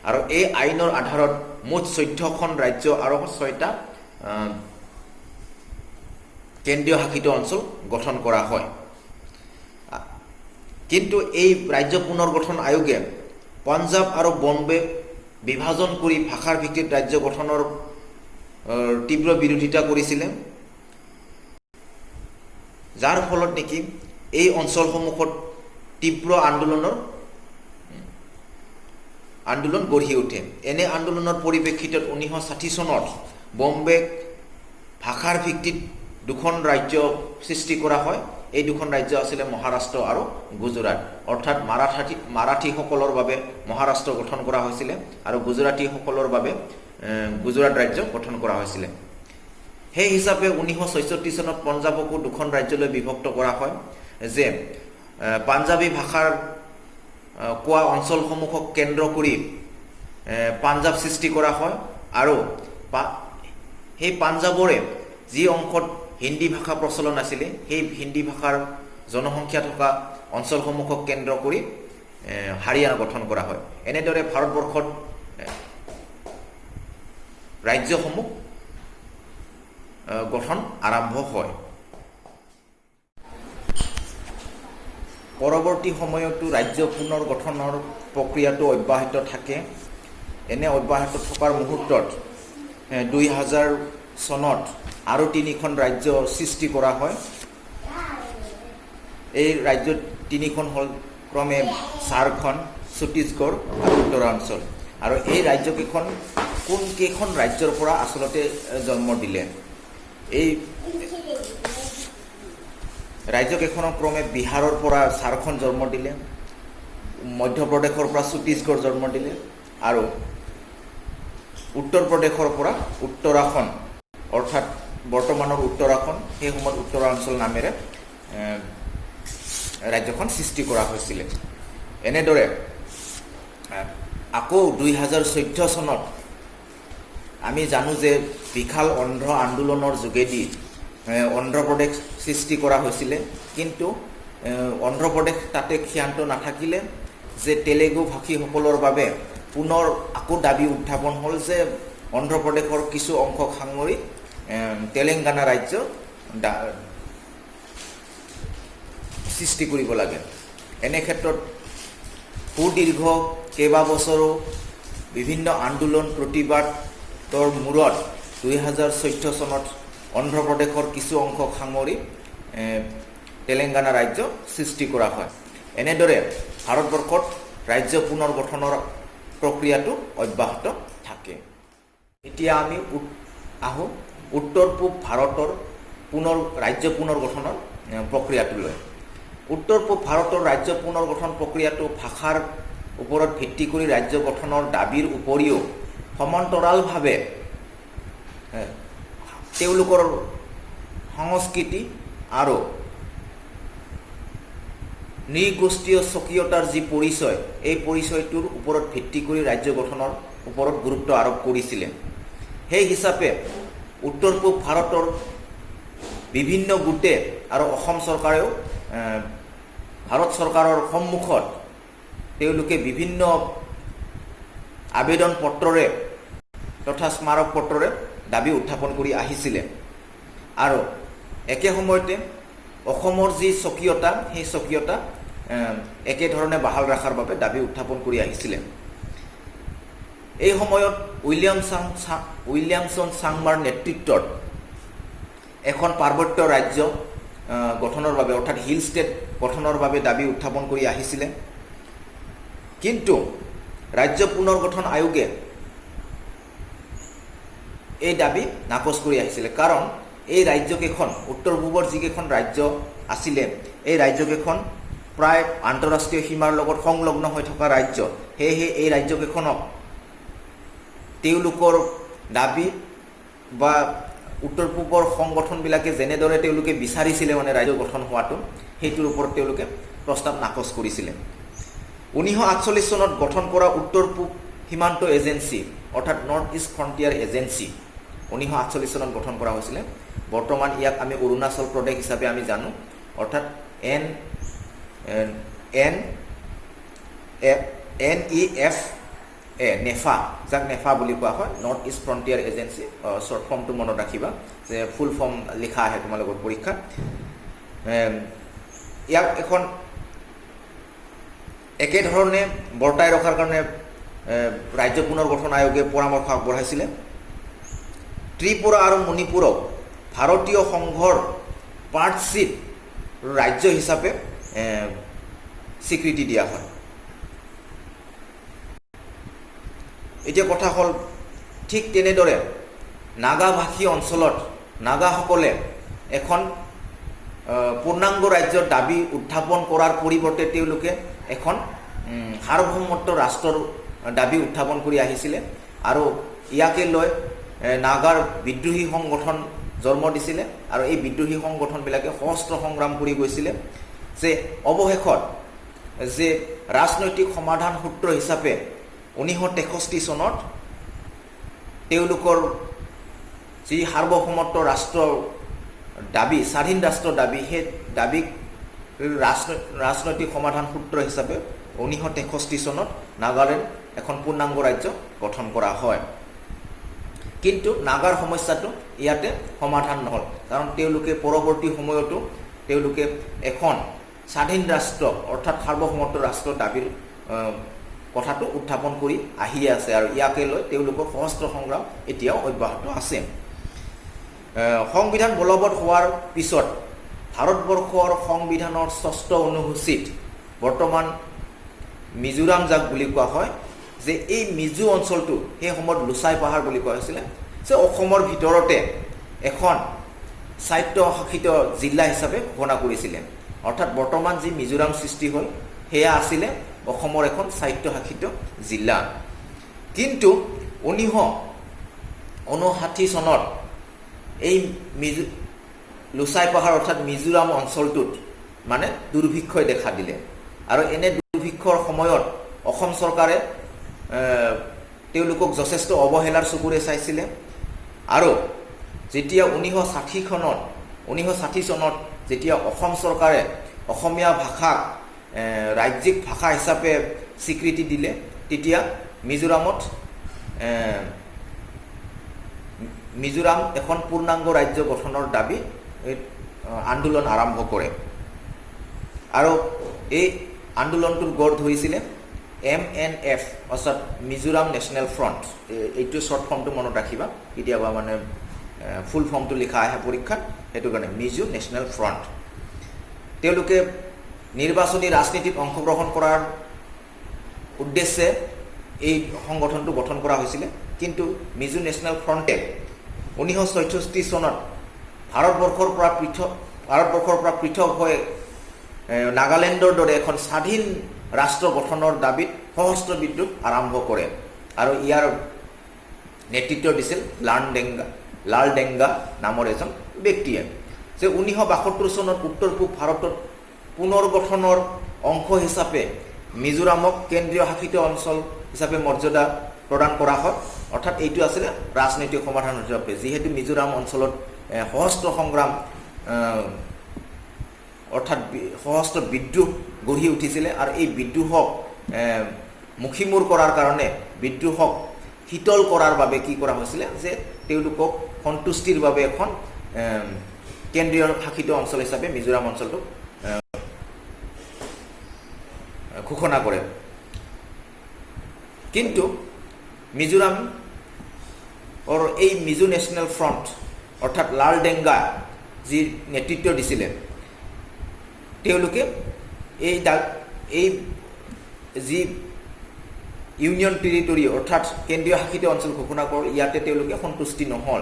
আৰু এই আইনৰ আধাৰত মুঠ 14খন ৰাজ্য আৰু 6টা কেন্দ্ৰীয় শাসিত অঞ্চল গঠন কৰা হয়। কিন্তু এই ৰাজ্য পুনৰ গঠন আয়োগে পঞ্জাৱ আৰু বম্বে বিভাজন কৰি ভাষাৰ ভিত্তিত ৰাজ্য গঠনৰ তীব্ৰ বিৰোধিতা কৰিছিলে, যাৰ ফলত নেকি এই অঞ্চলসমূহত তীব্ৰ আন্দোলন গঢ়ি উঠে। এনে আন্দোলনৰ পৰিপ্ৰেক্ষিতত 1960 চনত বম্বে ভাষাৰ ভিত্তিত 2খন ৰাজ্য সৃষ্টি কৰা হয়। এই 2খন ৰাজ্য আছিলে মহাৰাষ্ট্ৰ আৰু গুজৰাট, অৰ্থাৎ মাৰাঠীসকলৰ বাবে মহাৰাষ্ট্ৰ গঠন কৰা হৈছিলে আৰু গুজৰাটীসকলৰ বাবে গুজৰাট ৰাজ্য গঠন কৰা হৈছিলে। সেই হিচাপে 1966 চনত পঞ্জাৱকো 2খন ৰাজ্যলৈ বিভক্ত কৰা হয় যে পাঞ্জাবী ভাষাৰ কোৱা অঞ্চলসমূহক কেন্দ্ৰ কৰি পাঞ্জাৱ সৃষ্টি কৰা হয় আৰু সেই পাঞ্জাৱৰে যি অংশত হিন্দী ভাষা প্ৰচলন আছিলে সেই হিন্দী ভাষাৰ জনসংখ্যা থকা অঞ্চলসমূহক কেন্দ্ৰ কৰি হাৰিয়ানা গঠন কৰা হয়। এনেদৰে ভাৰতবৰ্ষত ৰাজ্যসমূহ গঠন আৰম্ভ হয়। পৰৱৰ্তী সময়তো ৰাজ্য পুনৰ গঠনৰ প্ৰক্ৰিয়াটো অব্যাহত থাকে। এনে অব্যাহত থকাৰ মুহূৰ্তত 2000 চনত আৰু 3খন ৰাজ্য সৃষ্টি কৰা হয়। এই ৰাজ্য 3খন হ'ল ক্ৰমে ঝাৰখণ্ড, ছত্তীশগড় আৰু উত্তৰাঞ্চল। আৰু এই ৰাজ্যকেইখন কোনকেইখন ৰাজ্যৰ পৰা আচলতে জন্ম দিলে? এই ৰাজ্যকেইখনৰ ক্ৰমে বিহাৰৰ পৰা ঝাৰখণ্ড জন্ম দিলে, মধ্যপ্ৰদেশৰ পৰা ছত্তীশগড় জন্ম দিলে আৰু উত্তৰ প্ৰদেশৰ পৰা উত্তৰাখণ্ড অৰ্থাৎ বৰ্তমানৰ উত্তৰাখণ্ড, সেই সময়ত উত্তৰাঞ্চল নামেৰে ৰাজ্যখন সৃষ্টি কৰা হৈছিলে। এনেদৰে আকৌ 2014 চনত আমি জানো যে বিশাল অন্ধ্ৰ আন্দোলনৰ যোগেদি অন্ধ্ৰপ্ৰদেশ সৃষ্টি কৰা হৈছিলে। কিন্তু অন্ধ্ৰপ্ৰদেশ তাতে ক্ষান্ত নাথাকিলে যে তেলেগু ভাষীসকলৰ বাবে পুনৰ আকৌ দাবী উত্থাপন হ'ল যে অন্ধ্ৰপ্ৰদেশৰ কিছু অংশক সাঙুৰি তেলেংগানা ৰাজ্য সৃষ্টি কৰিব লাগে। এনে ক্ষেত্ৰত সুদীৰ্ঘ কেইবাবছৰো বিভিন্ন আন্দোলন প্ৰতিবাদৰ মূৰত 2014 চনত অন্ধ্ৰপ্ৰদেশৰ কিছু অংশক সাঙুৰি তেলেংগানা ৰাজ্য সৃষ্টি কৰা হয়। এনেদৰে ভাৰতবৰ্ষত ৰাজ্য পুনৰ গঠনৰ প্ৰক্ৰিয়াটো অব্যাহত থাকে। এতিয়া আমি আহোঁ উত্তৰ পূব ভাৰতৰ ৰাজ্য পুনৰ গঠনৰ প্ৰক্ৰিয়াটোলৈ। উত্তৰ পূব ভাৰতৰ ৰাজ্য পুনৰ গঠন প্ৰক্ৰিয়াটো ভাষাৰ ওপৰত ভিত্তি কৰি ৰাজ্য গঠনৰ দাবীৰ উপৰিও সমান্তৰালভাৱে তেওঁলোকৰ সংস্কৃতি আৰু নৃগোষ্ঠীয় স্বকীয়তাৰ যি পৰিচয়, এই পৰিচয়টোৰ ওপৰত ভিত্তি কৰি ৰাজ্য গঠনৰ ওপৰত গুৰুত্ব আৰোপ কৰিছিলে। সেই হিচাপে উত্তৰ পূব ভাৰতৰ বিভিন্ন গোটে আৰু অসম চৰকাৰেও ভাৰত চৰকাৰৰ সন্মুখত তেওঁলোকে বিভিন্ন আবেদন পত্ৰৰে তথা স্মাৰক পত্ৰৰে দাবী উত্থাপন কৰি আহিছিলে। আৰু একে সময়তে অসমৰ যি স্বকীয়তা, সেই স্বকীয়তা একেধৰণে বাহাল ৰখাৰ বাবে দাবী উত্থাপন কৰি আহিছিলে। এই সময়ত উইলিয়ামছন চাংমাৰ নেতৃত্বত এখন পাৰ্বত্য ৰাজ্য গঠনৰ বাবে অৰ্থাৎ হিল ষ্টেট গঠনৰ বাবে দাবী উত্থাপন কৰি আহিছিলে। কিন্তু ৰাজ্য পুনৰ গঠন আয়োগে এই দাবী নাকচ কৰি আহিছিলে। কাৰণ এই ৰাজ্যকেইখন উত্তৰ পূবৰ যিকেইখন ৰাজ্য আছিলে, এই ৰাজ্যকেইখন প্ৰায় আন্তঃৰাষ্ট্ৰীয় সীমাৰ লগত সংলগ্ন হৈ থকা ৰাজ্য। সেয়েহে এই ৰাজ্যকেইখনক তেওঁলোকৰ দাবী বা উত্তৰ পূবৰ সংগঠনবিলাকে যেনেদৰে তেওঁলোকে বিচাৰিছিলে মানে ৰাজ্য গঠন হোৱাটো, সেইটোৰ ওপৰত তেওঁলোকে প্ৰস্তাৱ নাকচ কৰিছিলে। 1948 চনত গঠন কৰা উত্তৰ পূব সীমান্ত এজেঞ্চি অৰ্থাৎ নৰ্থ ইষ্ট ফ্ৰণ্টিয়াৰ এজেঞ্চি 1948 চনত গঠন কৰা হৈছিলে। বৰ্তমান ইয়াক আমি অৰুণাচল প্ৰদেশ হিচাপে আমি জানো, অৰ্থাৎ নেফা, যাক নেফা বুলি কোৱা হয়, north east frontier agency. Short ফৰ্মটো মনত ৰাখিবা, যে ফুল ফৰ্ম লিখা আহে তোমালোকৰ পৰীক্ষাত। ইয়াক এখন একেধৰণে বৰ্তাই ৰখাৰ কাৰণে ৰাজ্য পুনৰ গঠন আয়োগে পৰামৰ্শ আগবঢ়াইছিলে। ত্ৰিপুৰা আৰু মণিপুৰক ভাৰতীয় সংঘৰ পাৰ্টশ্বিপ ৰাজ্য হিচাপে স্বীকৃতি দিয়া হয়। এতিয়া কথা হ'ল, ঠিক তেনেদৰে নাগাভাষী অঞ্চলত নাগাসকলে এখন পূৰ্ণাংগ ৰাজ্যৰ দাবী উত্থাপন কৰাৰ পৰিৱৰ্তে তেওঁলোকে এখন সাৰ্বভৌমত্ব ৰাষ্ট্ৰৰ দাবী উত্থাপন কৰি আহিছিলে। আৰু ইয়াকে লৈ নাগাৰ বিদ্ৰোহী সংগঠন জন্ম দিছিলে। আৰু এই বিদ্ৰোহী সংগঠনবিলাকে সশস্ত্ৰ সংগ্ৰাম কৰি গৈছিলে যে অৱশেষত যে ৰাজনৈতিক সমাধান সূত্ৰ হিচাপে 1963 চনত তেওঁলোকৰ যি সাৰ্বভৌমত্ব ৰাষ্ট্ৰৰ দাবী, স্বাধীন ৰাষ্ট্ৰৰ দাবী, সেই দাবীক ৰাজনৈতিক সমাধান সূত্ৰ হিচাপে 1963 চনত নাগালেণ্ড এখন পূৰ্ণাংগ ৰাজ্য গঠন কৰা হয়। কিন্তু নাগাৰ সমস্যাটো ইয়াতে সমাধান নহ'ল, কাৰণ তেওঁলোকে পৰৱৰ্তী সময়তো তেওঁলোকে এখন স্বাধীন ৰাষ্ট্ৰ অৰ্থাৎ সাৰ্বভৌমত্ব ৰাষ্ট্ৰ দাবীৰ কথাটো উত্থাপন কৰি আহিয়ে আছে, আৰু ইয়াকে লৈ তেওঁলোকৰ সশস্ত্ৰ সংগ্ৰাম এতিয়াও অব্যাহত আছে। সংবিধান বলবৎ হোৱাৰ পিছত ভাৰতবৰ্ষৰ সংবিধানৰ 6ষ্ঠ অনুসূচীত বৰ্তমান মিজোৰাম যাক বুলি কোৱা হয়, যে এই মিজো অঞ্চলটো সেই সময়ত লুচাই পাহাৰ বুলি কোৱা হৈছিলে, যে অসমৰ ভিতৰতে এখন স্বায়ত্তশাসিত জিলা হিচাপে ঘোষণা কৰিছিলে। অৰ্থাৎ বৰ্তমান যি মিজোৰাম সৃষ্টি হ'ল সেয়া আছিলে অসমৰ এখন স্বায়ত্তশাসিত জিলা। কিন্তু 1959 চনত এই লুচাই পাহাৰ অৰ্থাৎ মিজোৰাম অঞ্চলটোত মানে দুৰ্ভিক্ষই দেখা দিলে, আৰু এনে দুৰ্ভিক্ষৰ সময়ত অসম চৰকাৰে তেওঁলোকক যথেষ্ট অৱহেলাৰ চকুৰে চাইছিলে। আৰু যেতিয়া 1960 চনত যেতিয়া অসম চৰকাৰে অসমীয়া ভাষাক ৰাজ্যিক ভাষা হিচাপে স্বীকৃতি দিলে, তেতিয়া মিজোৰাম এখন পূৰ্ণাংগ ৰাজ্য গঠনৰ দাবী আন্দোলন আৰম্ভ কৰে, আৰু এই আন্দোলনটোৰ গঢ় ধৰিছিলে MNF অৰ্থাৎ মিজোৰাম নেশ্যনেল ফ্ৰণ্ট। এইটো শ্বৰ্ট ফৰ্মটো মনত ৰাখিবা, কেতিয়াবা মানে ফুল ফৰ্মটো লিখা আহে পৰীক্ষাত, সেইটো কাৰণে মিজো নেশ্যনেল ফ্ৰণ্ট। তেওঁলোকে নিৰ্বাচনী ৰাজনীতিত অংশগ্ৰহণ কৰাৰ উদ্দেশ্যে এই সংগঠনটো গঠন কৰা হৈছিলে। কিন্তু মিজো নেশ্যনেল ফ্ৰণ্টে 1964 চনত ভাৰতবৰ্ষৰ পৰা পৃথক হৈ নাগালেণ্ডৰ দৰে এখন স্বাধীন ৰাষ্ট্ৰ গঠনৰ দাবীত সশস্ত্ৰ বিদ্ৰোহ আৰম্ভ কৰে, আৰু ইয়াৰ নেতৃত্ব দিছিল লাল ডেংগা নামৰ এজন ব্যক্তিয়ে। যে 1972 চনত উত্তৰ পূব ভাৰতত পুনৰ গঠনৰ অংশ হিচাপে মিজোৰামক কেন্দ্ৰীয় শাসিত অঞ্চল হিচাপে মৰ্যাদা প্ৰদান কৰা হয়। অৰ্থাৎ এইটো আছিলে ৰাজনৈতিক সমাধান হিচাপে, যিহেতু মিজোৰাম অঞ্চলত সশস্ত্ৰ সংগ্ৰাম অৰ্থাৎ সশস্ত্ৰ বিদ্ৰোহ গঢ়ি উঠিছিলে, আৰু এই বিদ্ৰোহক মুখীমূৰ কৰাৰ কাৰণে, বিদ্ৰোহক শীতল কৰাৰ বাবে কি কৰা হৈছিলে, যে তেওঁলোকক সন্তুষ্টিৰ বাবে এখন কেন্দ্ৰীয় শাসিত অঞ্চল হিচাপে মিজোৰাম অঞ্চলটোক ঘোষণা কৰে। কিন্তু মিজোৰামৰ এই মিজো নেশ্যনেল ফ্ৰণ্ট অৰ্থাৎ লাল ডেংগা যি নেতৃত্ব দিছিলে, তেওঁলোকে এই যি ইউনিয়ন টেৰিটৰী অৰ্থাৎ কেন্দ্ৰীয় শাসিত অঞ্চল ঘোষণা কৰে, ইয়াতে তেওঁলোকে সন্তুষ্টি নহ'ল,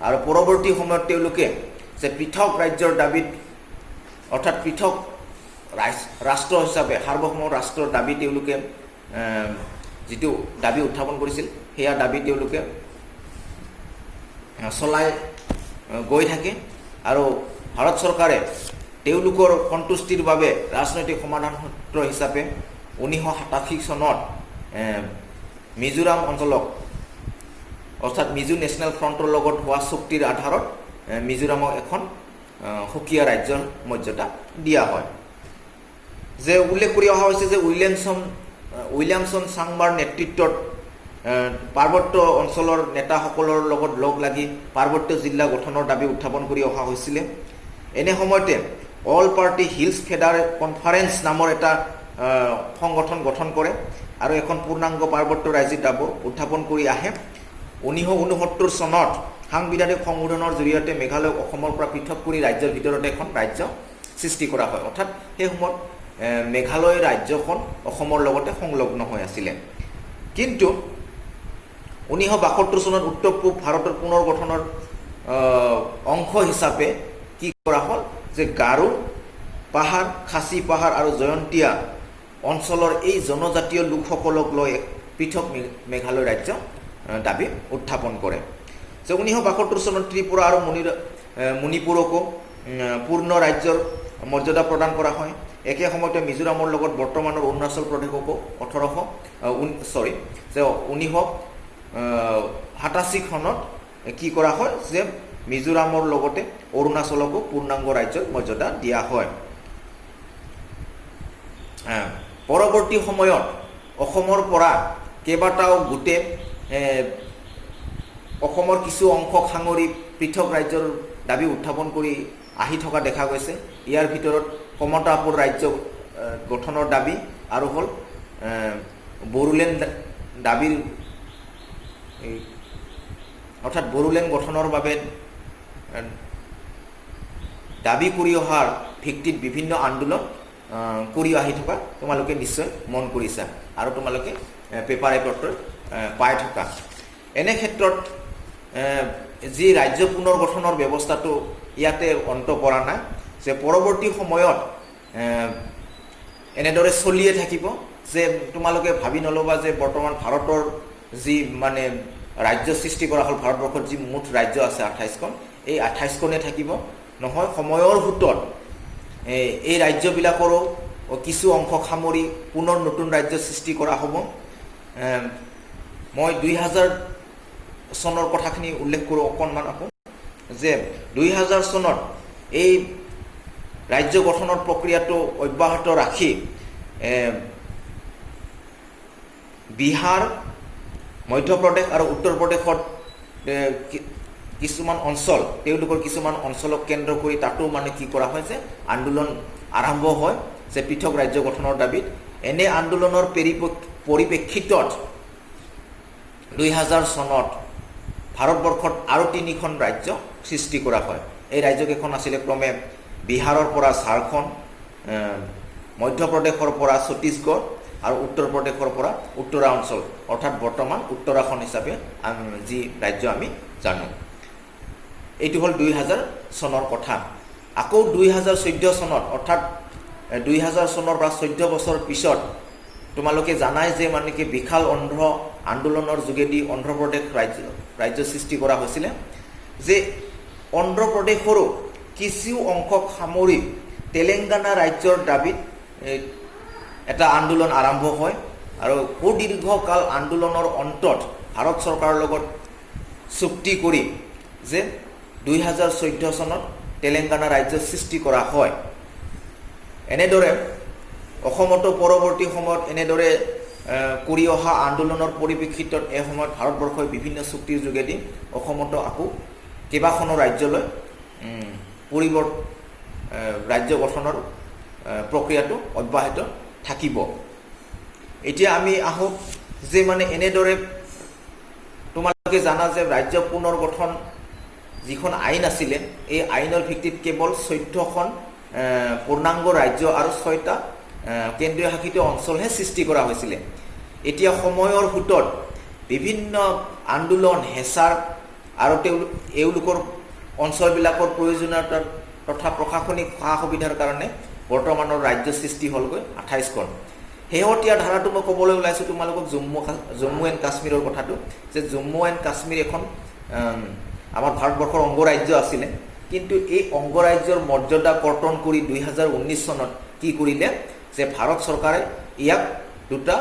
আৰু পৰৱৰ্তী সময়ত তেওঁলোকে যে পৃথক ৰাজ্যৰ দাবীত অৰ্থাৎ পৃথক ৰাষ্ট্ৰ হিচাপে সাৰ্বভৌম ৰাষ্ট্ৰৰ দাবী তেওঁলোকে যিটো দাবী উত্থাপন কৰিছিল, সেয়া দাবী তেওঁলোকে চলাই গৈ থাকে, আৰু ভাৰত চৰকাৰে তেওঁলোকৰ সন্তুষ্টিৰ বাবে ৰাজনৈতিক সমাধান সূত্ৰ হিচাপে 1987 চনত মিজোৰাম অঞ্চলক অৰ্থাৎ মিজো নেশ্যনেল ফ্ৰণ্টৰ লগত হোৱা চুক্তিৰ আধাৰত মিজোৰামক এখন সুকীয়া ৰাজ্যৰ মৰ্যাদা দিয়া হয়। যে উল্লেখ কৰি অহা হৈছে যে উইলিয়ামছন চাংমাৰ নেতৃত্বত পাৰ্বত্য অঞ্চলৰ নেতাসকলৰ লগত লগ লাগি পাৰ্বত্য জিলা গঠনৰ দাবী উত্থাপন কৰি অহা হৈছিলে। এনে সময়তে অল পাৰ্টি হিলছ কনফাৰেন্স নামৰ এটা সংগঠন গঠন কৰে, আৰু এখন পূৰ্ণাংগ পাৰ্বত্য ৰাজ্যিক দাবী উত্থাপন কৰি আহে। 1969 চনত সাংবিধানিক সংশোধনৰ জৰিয়তে মেঘালয়ক অসমৰ পৰা পৃথক কৰি ৰাজ্যৰ ভিতৰতে এখন ৰাজ্য সৃষ্টি কৰা হয়। অৰ্থাৎ সেই সময়ত মেঘালয় ৰাজ্যখন অসমৰ লগতে সংলগ্ন হৈ আছিলে। কিন্তু 1972 চনত উত্তৰ পূব ভাৰতৰ পুনৰ গঠনৰ অংশ হিচাপে কি কৰা হ'ল, যে গাৰো পাহাৰ, খাচী পাহাৰ আৰু জয়ন্তীয়া অঞ্চলৰ এই জনজাতীয় লোকসকলক লৈ পৃথক মেঘালয় ৰাজ্য দাবী উত্থাপন কৰে। যে 1972 চনত ত্ৰিপুৰা আৰু মণিপুৰকো পূৰ্ণ ৰাজ্যৰ মৰ্যাদা প্ৰদান কৰা হয়। একে সময়তে মিজোৰামৰ লগত বৰ্তমানৰ অৰুণাচল প্ৰদেশকো 1987 চনত কি কৰা হয়, যে মিজোৰামৰ লগতে অৰুণাচলকো পূৰ্ণাংগ ৰাজ্যৰ মৰ্যাদা দিয়া হয়। পৰৱৰ্তী সময়ত অসমৰ পৰা কেইবাটাও গোটে অসমৰ কিছু অংশক সাঙুৰি পৃথক ৰাজ্যৰ দাবী উত্থাপন কৰি আহি থকা দেখা গৈছে। ইয়াৰ ভিতৰত কমতাপুৰ ৰাজ্য গঠনৰ দাবী আৰু হ'ল বড়োলেণ্ড দাবীৰ অৰ্থাৎ বড়োলেণ্ড গঠনৰ বাবে দাবী কৰি অহাৰ ভিত্তিত বিভিন্ন আন্দোলন কৰি আহি থকা তোমালোকে নিশ্চয় মন কৰিছা আৰু তোমালোকে পেপাৰে পত্ৰই পাই থকা। এনে ক্ষেত্ৰত যি ৰাজ্য পুনৰ গঠনৰ ব্যৱস্থাটো ইয়াতে অন্ত পৰা নাই, যে পৰৱৰ্তী সময়ত এনেদৰে চলিয়ে থাকিব, যে তোমালোকে ভাবি নল'বা যে বৰ্তমান ভাৰতৰ যি মানে ৰাজ্য সৃষ্টি কৰা হ'ল, ভাৰতবৰ্ষত যি মুঠ ৰাজ্য আছে 28খন, এই 28খনে থাকিব। নহয়, সময়ৰ সোঁতত এই ৰাজ্যবিলাকৰো কিছু অংশ সামৰি পুনৰ নতুন ৰাজ্য সৃষ্টি কৰা হ'ব। মই 2000 চনৰ কথাখিনি উল্লেখ কৰোঁ অকণমান আকৌ, যে 2000 চনত এই ৰাজ্য গঠনৰ প্ৰক্ৰিয়াটো অব্যাহত ৰাখি বিহাৰ, মধ্যপ্ৰদেশ আৰু উত্তৰ প্ৰদেশত কিছুমান অঞ্চল, তেওঁলোকৰ কিছুমান অঞ্চলক কেন্দ্ৰ কৰি তাতো মানে কি কৰা হয়, যে আন্দোলন আৰম্ভ হয় যে পৃথক ৰাজ্য গঠনৰ দাবীত। এনে আন্দোলনৰ পৰিপ্ৰেক্ষিতত 2000 চনত ভাৰতবৰ্ষত আৰু 3খন ৰাজ্য সৃষ্টি কৰা হয়। এই ৰাজ্যকেইখন আছিলে ক্ৰমে বিহাৰৰ পৰা ঝাৰখণ্ড, মধ্যপ্ৰদেশৰ পৰা ছত্তীশগড় আৰু উত্তৰ প্ৰদেশৰ পৰা উত্তৰাঞ্চল, অৰ্থাৎ বৰ্তমান উত্তৰাখণ্ড হিচাপে যি ৰাজ্য আমি জানো। এইটো হ'ল 2000 চনৰ কথা। আকৌ 2014 চনত, অৰ্থাৎ 2000 চনৰ পৰা 14 বছৰ পিছত তোমালোকে জানাই যে মানে কি বিশাল অন্ধ্ৰ আন্দোলনৰ যোগেদি অন্ধ্ৰপ্ৰদেশ ৰাজ্য সৃষ্টি কৰা হৈছিলে, যে অন্ধ্ৰপ্ৰদেশৰো কিছু অংশক সামৰি তেলেংগানা ৰাজ্যৰ দাবীত এটা আন্দোলন আৰম্ভ হয়। আৰু সুদীৰ্ঘকাল আন্দোলনৰ অন্তত ভাৰত চৰকাৰৰ লগত চুক্তি কৰি যে 2014 চনত তেলেংগানা ৰাজ্য সৃষ্টি কৰা হয়। এনেদৰে অসমতো পৰৱৰ্তী সময়ত এনেদৰে কৰি অহা আন্দোলনৰ পৰিপ্ৰেক্ষিতত এই সময়ত ভাৰতবৰ্ষই বিভিন্ন চুক্তিৰ যোগেদি অসমতো আকৌ কেইবাখনো ৰাজ্যলৈ ৰাজ্য গঠনৰ প্ৰক্ৰিয়াটো অব্যাহত থাকিব। এতিয়া আমি আহোঁ যে মানে এনেদৰে তোমালোকে জানা যে ৰাজ্য পুনৰ গঠন যিখন আইন আছিলে, এই আইনৰ ভিত্তিত কেৱল 14খন পূৰ্ণাংগ ৰাজ্য আৰু 6টা কেন্দ্ৰীয় শাসিত অঞ্চলহে সৃষ্টি কৰা হৈছিলে। এতিয়া সময়ৰ সোঁতত বিভিন্ন আন্দোলন, হেঁচাৰ আৰু এওঁলোকৰ অঞ্চলবিলাকৰ প্ৰয়োজনীয়তাৰ তথা প্ৰশাসনিক সা সুবিধাৰ কাৰণে বৰ্তমানৰ ৰাজ্য সৃষ্টি হ'লগৈ 28খন। শেহতীয়া ধাৰাটো মই ক'বলৈ ওলাইছোঁ তোমালোকক জম্মু এণ্ড কাশ্মীৰৰ কথাটো, যে জম্মু এণ্ড কাশ্মীৰ এখন আমাৰ ভাৰতবৰ্ষৰ অংগৰাজ্য আছিলে, কিন্তু এই অংগৰাজ্যৰ মৰ্যাদা কৰ্তন কৰি 2019 চনত কি কৰিলে, যে ভাৰত চৰকাৰে ইয়াক 2টা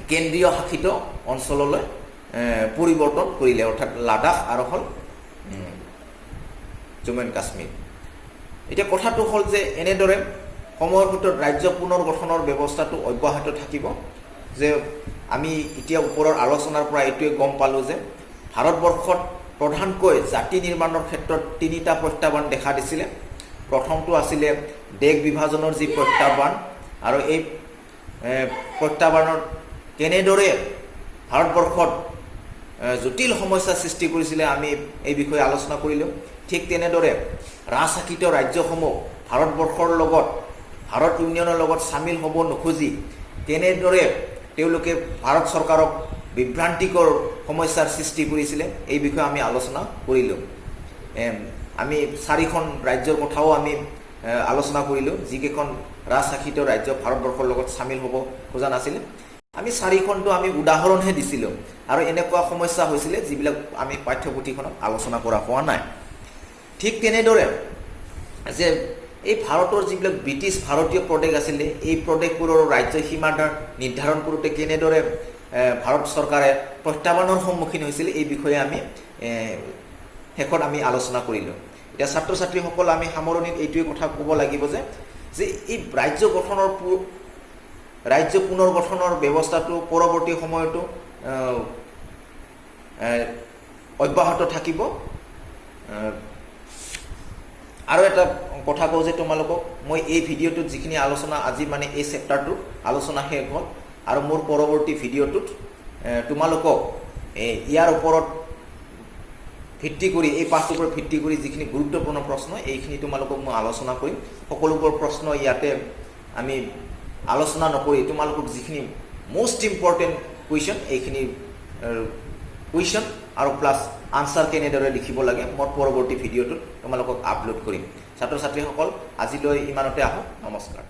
কেন্দ্ৰীয় শাসিত অঞ্চললৈ পৰিৱৰ্তন কৰিলে, অৰ্থাৎ লাডাখ আৰু হ'ল জম্মু এণ্ড কাশ্মীৰ। এতিয়া কথাটো হ'ল যে এনেদৰে সময়ৰ ভিতৰত ৰাজ্য পুনৰ গঠনৰ ব্যৱস্থাটো অব্যাহত থাকিব। যে আমি এতিয়া ওপৰৰ আলোচনাৰ পৰা এইটোৱে গম পালোঁ যে ভাৰতবৰ্ষত প্ৰধানকৈ জাতি নিৰ্মাণৰ ক্ষেত্ৰত 3টা প্ৰত্যাহ্বান দেখা দিছিলে। প্ৰথমটো আছিলে দেশ বিভাজনৰ যি প্ৰত্যাহ্বান, আৰু এই প্ৰত্যাহ্বানত কেনেদৰে ভাৰতবৰ্ষত জটিল সমস্যাৰ সৃষ্টি কৰিছিলে আমি এই বিষয়ে আলোচনা কৰিলোঁ। ঠিক তেনেদৰে ৰাজশাসিত ৰাজ্যসমূহ ভাৰতবৰ্ষৰ লগত, ভাৰত ইউনিয়নৰ লগত চামিল হ'ব নোখোজি কেনেদৰে তেওঁলোকে ভাৰত চৰকাৰক বিভ্ৰান্তিকৰ সমস্যাৰ সৃষ্টি কৰিছিলে, এই বিষয়ে আমি আলোচনা কৰিলোঁ। আমি 4খন ৰাজ্যৰ কথাও আমি আলোচনা কৰিলোঁ, যিকেইখন ৰাজশাসিত ৰাজ্য ভাৰতবৰ্ষৰ লগত চামিল হ'ব খোজা নাছিলে। আমি 4খনটো আমি উদাহৰণহে দিছিলোঁ, আৰু এনেকুৱা সমস্যা হৈছিলে যিবিলাক আমি পাঠ্যপুথিখনত আলোচনা কৰা হোৱা নাই। ঠিক তেনেদৰে যে এই ভাৰতৰ যিবিলাক ব্ৰিটিছ ভাৰতীয় প্ৰদেশ আছিলে, এই প্ৰদেশবোৰৰ ৰাজ্য সীমা নিৰ্ধাৰণ কৰোঁতে কেনেদৰে ভাৰত চৰকাৰে প্ৰত্যাহ্বানৰ সন্মুখীন হৈছিল, এই বিষয়ে আমি শেষত আমি আলোচনা কৰিলোঁ। এতিয়া ছাত্ৰ ছাত্ৰীসকল আমি সামৰণিত এইটোৱে কথা ক'ব লাগিব যে যে এই ৰাজ্য পুনৰ গঠনৰ ব্যৱস্থাটো পৰৱৰ্তী সময়তো অব্যাহত থাকিব। আৰু এটা কথা কওঁ যে তোমালোকক মই এই ভিডিঅ'টোত যিখিনি আলোচনা আজি মানে এই চেপ্টাৰটো আলোচনা শেষ হ'ল আৰু মোৰ পৰৱৰ্তী ভিডিঅ'টোত তোমালোকক ইয়াৰ ওপৰত ভিত্তি কৰি এই পাঠটোৰ ওপৰত ভিত্তি কৰি যিখিনি গুৰুত্বপূৰ্ণ প্ৰশ্ন এইখিনি তোমালোকক মই আলোচনা কৰিম। সকলোবোৰ প্ৰশ্ন ইয়াতে আমি আলোচনা নকৰি তোমালোকক যিখিনি মোষ্ট ইম্পৰ্টেণ্ট কুৱেশ্যন এইখিনি কুৱেশ্যন আৰু প্লাছ আনচাৰ কেনেদৰে লিখিব লাগে মই পৰৱৰ্তী ভিডিঅ'টোত তোমালোকক আপলোড কৰিম। ছাত্ৰ ছাত্ৰীসকল আজিলৈ ইমানতে আহোঁ। নমস্কাৰ।